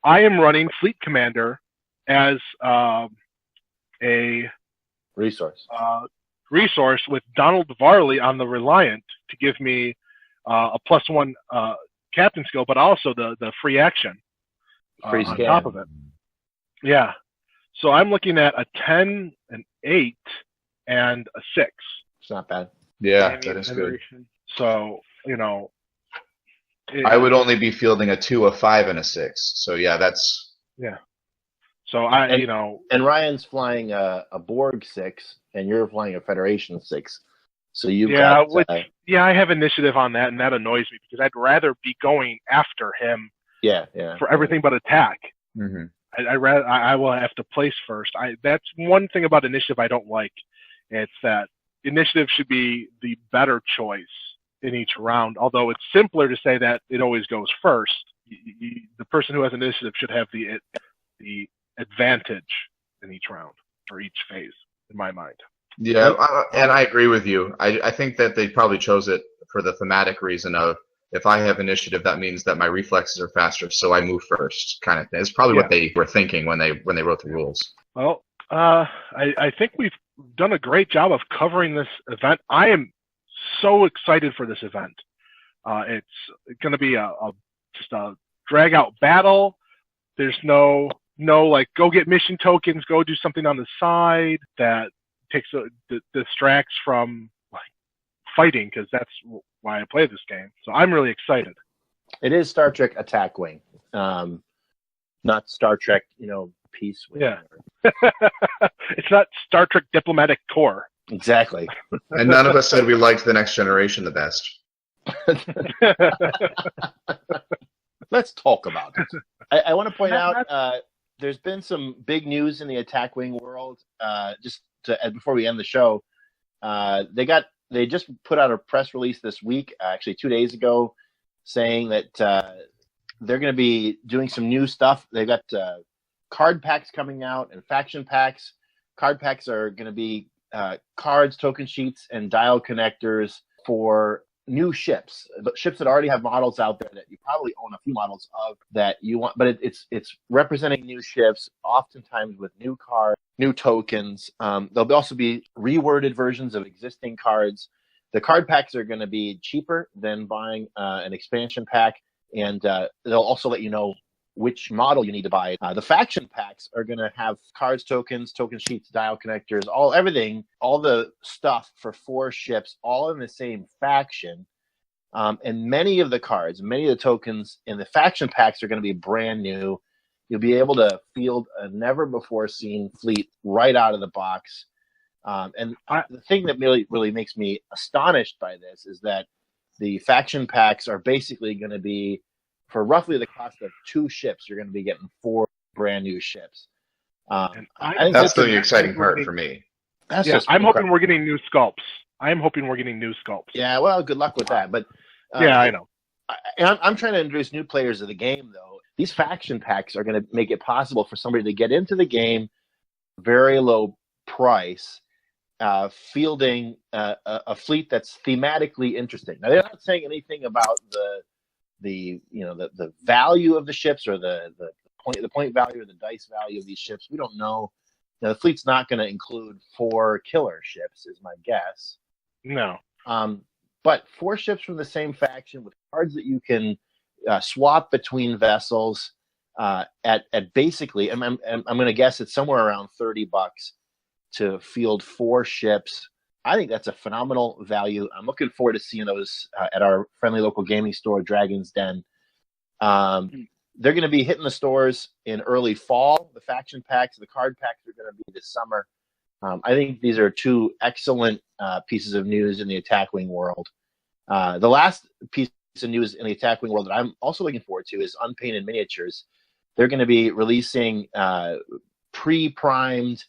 I am running Fleet Commander as a resource with Donald Varley on the Reliant to give me a +1 captain skill, but also the free action free on scan. top of it. Yeah. So I'm looking at a 10, an 8, and a 6. It's not bad. Yeah, that is good. So, I would only be fielding a 2, a 5, and a 6. So yeah, that's. Yeah. So And Ryan's flying a Borg 6, and you're flying a Federation 6. So you I have initiative on that, and that annoys me because I'd rather be going after him. Yeah. For everything but attack. Mm-hmm. I will have to place first. That's one thing about initiative I don't like. It's that initiative should be the better choice in each round. Although it's simpler to say that it always goes first. The person who has initiative should have the advantage in each round or each phase, in my mind. Yeah, and I agree with you. I think that they probably chose it for the thematic reason of if I have initiative, that means that my reflexes are faster, so I move first, kind of thing. It's probably what they were thinking when they wrote the rules. Well, I think we've done a great job of covering this event. I am so excited for this event. It's going to be just a drag out battle. There's no like go get mission tokens, go do something on the side that distracts from like fighting, because that's why I play this game. So I'm really excited. It is Star Trek Attack Wing, not Star Trek, Peace Wing. Yeah. It's not Star Trek Diplomatic Corps. Exactly. And none of us said we liked The Next Generation the best. Let's talk about it. I want to point out there's been some big news in the Attack Wing world. Before we end the show, they just put out a press release this week, actually 2 days ago, saying that they're going to be doing some new stuff. They've got card packs coming out and faction packs. Card packs are going to be cards, token sheets, and dial connectors for new ships, but ships that already have models out there that you probably own a few models of that you want, but it's representing new ships, oftentimes with new cards, new tokens. There'll also be reworded versions of existing cards. The card packs are going to be cheaper than buying an expansion pack, and they'll also let you know which model you need to buy. The faction packs are going to have cards, tokens, token sheets, dial connectors, everything, all the stuff for 4 ships, all in the same faction. And many of the cards, many of the tokens in the faction packs are going to be brand new. You'll be able to field a never-before-seen fleet right out of the box. The thing that really makes me astonished by this is that the faction packs are basically going to be, for roughly the cost of 2 ships, you're going to be getting 4 brand new ships. I think that's the exciting part for me. I'm hoping we're getting new sculpts. Yeah, well, good luck with that. But I know. I'm trying to introduce new players to the game, though. These faction packs are going to make it possible for somebody to get into the game, very low price, fielding a fleet that's thematically interesting. Now, they're not saying anything about the value of the ships or the point value or the dice value of these ships. We don't know. Now, the fleet's not going to include 4 killer ships, is my guess. No. But 4 ships from the same faction with cards that you can swap between vessels at basically, I'm going to guess it's somewhere around $30 to field 4 ships. I think that's a phenomenal value. I'm looking forward to seeing those at our friendly local gaming store, Dragon's Den. They're going to be hitting the stores in early fall. The faction packs, the card packs are going to be this summer. I think these are 2 excellent pieces of news in the Attack Wing world. The last piece of news in the Attack Wing world that I'm also looking forward to is Unpainted Miniatures. They're going to be releasing pre-primed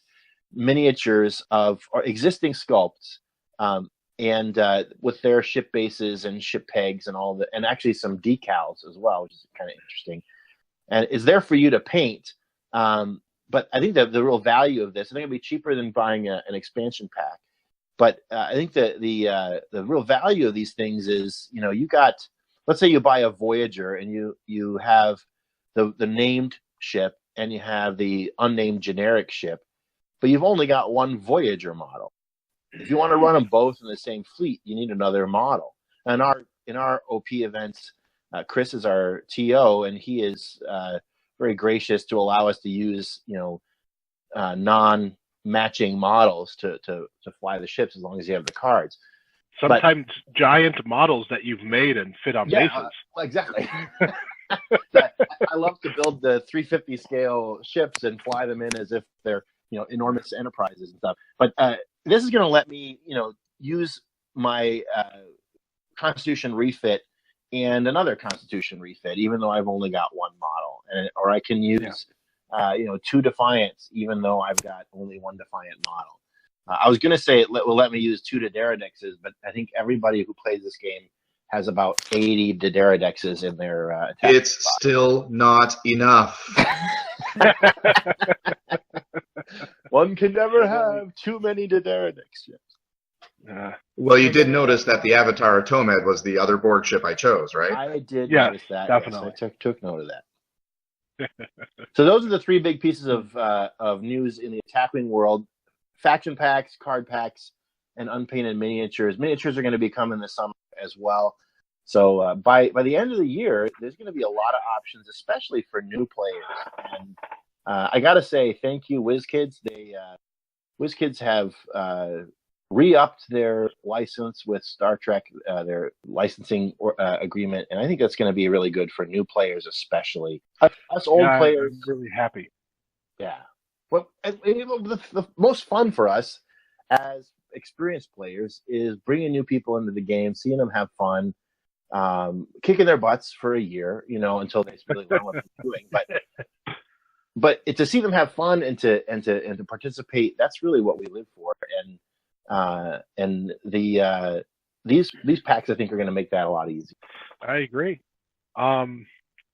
miniatures of existing sculpts, and with their ship bases and ship pegs and actually some decals as well, which is kind of interesting. And it's there for you to paint. But I think that the real value of this, I think it'll be cheaper than buying an expansion pack. But I think that the real value of these things is, let's say you buy a Voyager and you have the named ship and you have the unnamed generic ship, but you've only got one Voyager model. If you want to run them both in the same fleet, you need another model. And in our OP events, Chris is our TO, and he is very gracious to allow us to use non-matching models to fly the ships as long as you have the cards. Sometimes giant models that you've made and fit on bases. Exactly. I love to build the 350 scale ships and fly them in as if they're enormous enterprises and stuff. But this is going to let me use my Constitution refit and another Constitution refit, even though I've only got one model, or I can use 2 Defiants, even though I've got only one Defiant model. I was going to say it will let me use 2 Diderodexes, but I think everybody who plays this game has about 80 Diderodexes in their attack. It's still not enough. One can never have too many Diderodex ships. Well, you did notice that the Avatar Tomed was the other Borg ship I chose, right? I did notice that. Definitely. Yes, I took note of that. So those are the 3 big pieces of news in the Attack Wing world: faction packs, card packs, and unpainted miniatures. Miniatures are going to be coming this summer as well. So by the end of the year, there's going to be a lot of options, especially for new players. And I got to say, thank you, WizKids. WizKids have re-upped their license with Star Trek, their licensing agreement, and I think that's going to be really good for new players, especially us old players. I'm really happy. Yeah. Well, the most fun for us as experienced players is bringing new people into the game, seeing them have fun, kicking their butts for a year, until they really learn what they're doing. But to see them have fun and to participate, that's really what we live for. And these packs, I think, are going to make that a lot easier. I agree.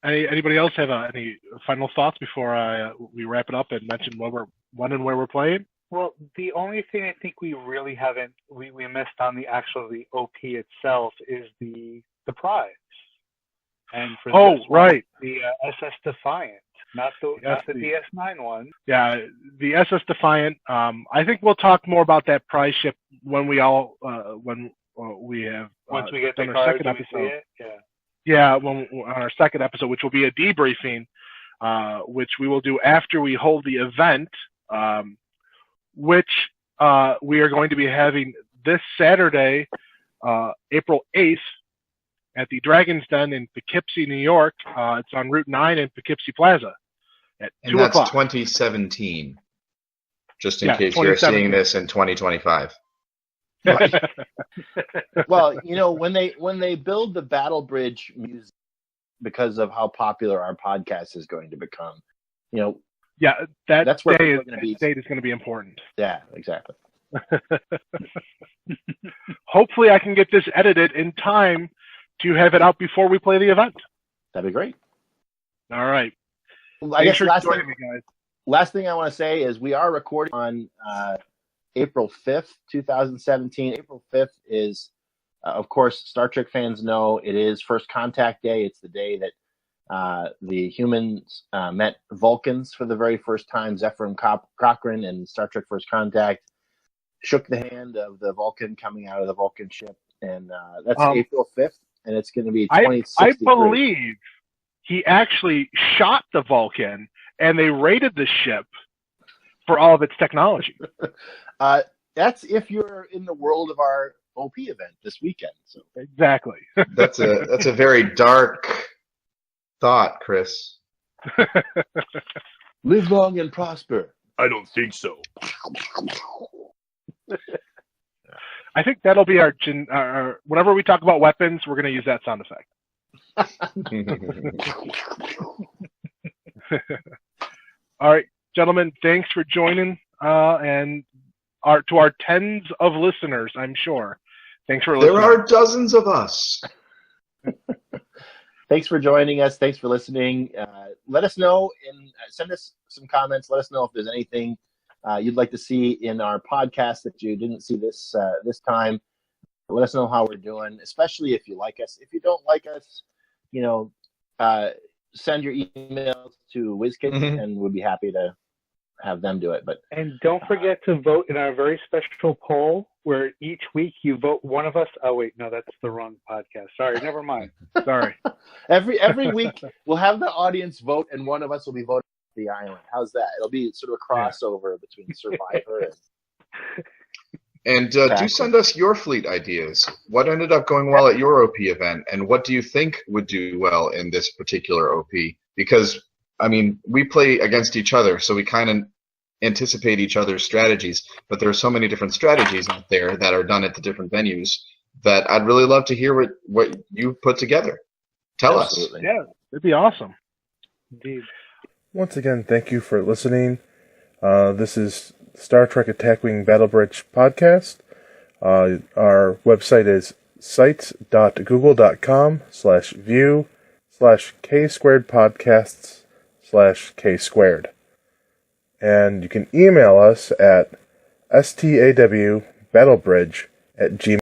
Anybody else have any final thoughts before we wrap it up and mention when and where we're playing? Well, the only thing I think we really haven't we missed on the OP itself is the prize. And for right, the SS Defiant, not the DS9 one. Yeah, the SS Defiant. I think we'll talk more about that prize ship when we have once we get the our cards second episode. Yeah, on our second episode, which will be a debriefing which we will do after we hold the event, which we are going to be having this Saturday, April 8th, at the Dragon's Den in Poughkeepsie, New York. It's on Route 9 in Poughkeepsie Plaza at 2 that's o'clock. 2017, just in case 2017. you're seeing this in 2025. Well, when they build the Battle Bridge Museum, because of how popular our podcast is going to become, that's where day people are going to be. Date is going to be important. Yeah, exactly. Hopefully, I can get this edited in time to have it out before we play the event. That'd be great. All right. Well, I guess last thing I want to say is we are recording on April 5th, 2017. April 5th is, of course, Star Trek fans know it is First Contact Day. It's the day that the humans met Vulcans for the very first time. Zefram Cochrane in Star Trek First Contact shook the hand of the Vulcan coming out of the Vulcan ship. And that's April 5th, and it's going to be 2063. I believe he actually shot the Vulcan, and they raided the ship for all of its technology. That's if you're in the world of our OP event this weekend. So exactly. That's a very dark thought, Chris. Live long and prosper. I don't think so. I think that'll be our whenever we talk about weapons, we're going to use that sound effect. All right, gentlemen, thanks for joining, and to our tens of listeners, I'm sure. Thanks for listening. There are dozens of us. Thanks for joining us. Thanks for listening. Let us know and send us some comments. Let us know if there's anything you'd like to see in our podcast that you didn't see this time. Let us know how we're doing, especially if you like us. If you don't like us, send your emails to WizKids, and we'll be happy to have them do it. And don't forget to vote in our very special poll where each week you vote one of us. Oh wait, no, that's the wrong podcast. Sorry, never mind. Sorry. Every week we'll have the audience vote, and one of us will be voting for the island. How's that? It'll be sort of a crossover between Survivor and do send us your fleet ideas. What ended up going well at your OP event, and what do you think would do well in this particular OP? Because we play against each other, so we kind of anticipate each other's strategies, but there are so many different strategies out there that are done at the different venues that I'd really love to hear what you put together. Tell Absolutely. us. Yeah, it'd be awesome. Indeed. Once again, thank you for listening. This is Star Trek Attack Wing Battle Bridge podcast. Our website is sites.google.com/view/K2podcasts/K2. And you can email us at stawbattlebridge@gmail.com.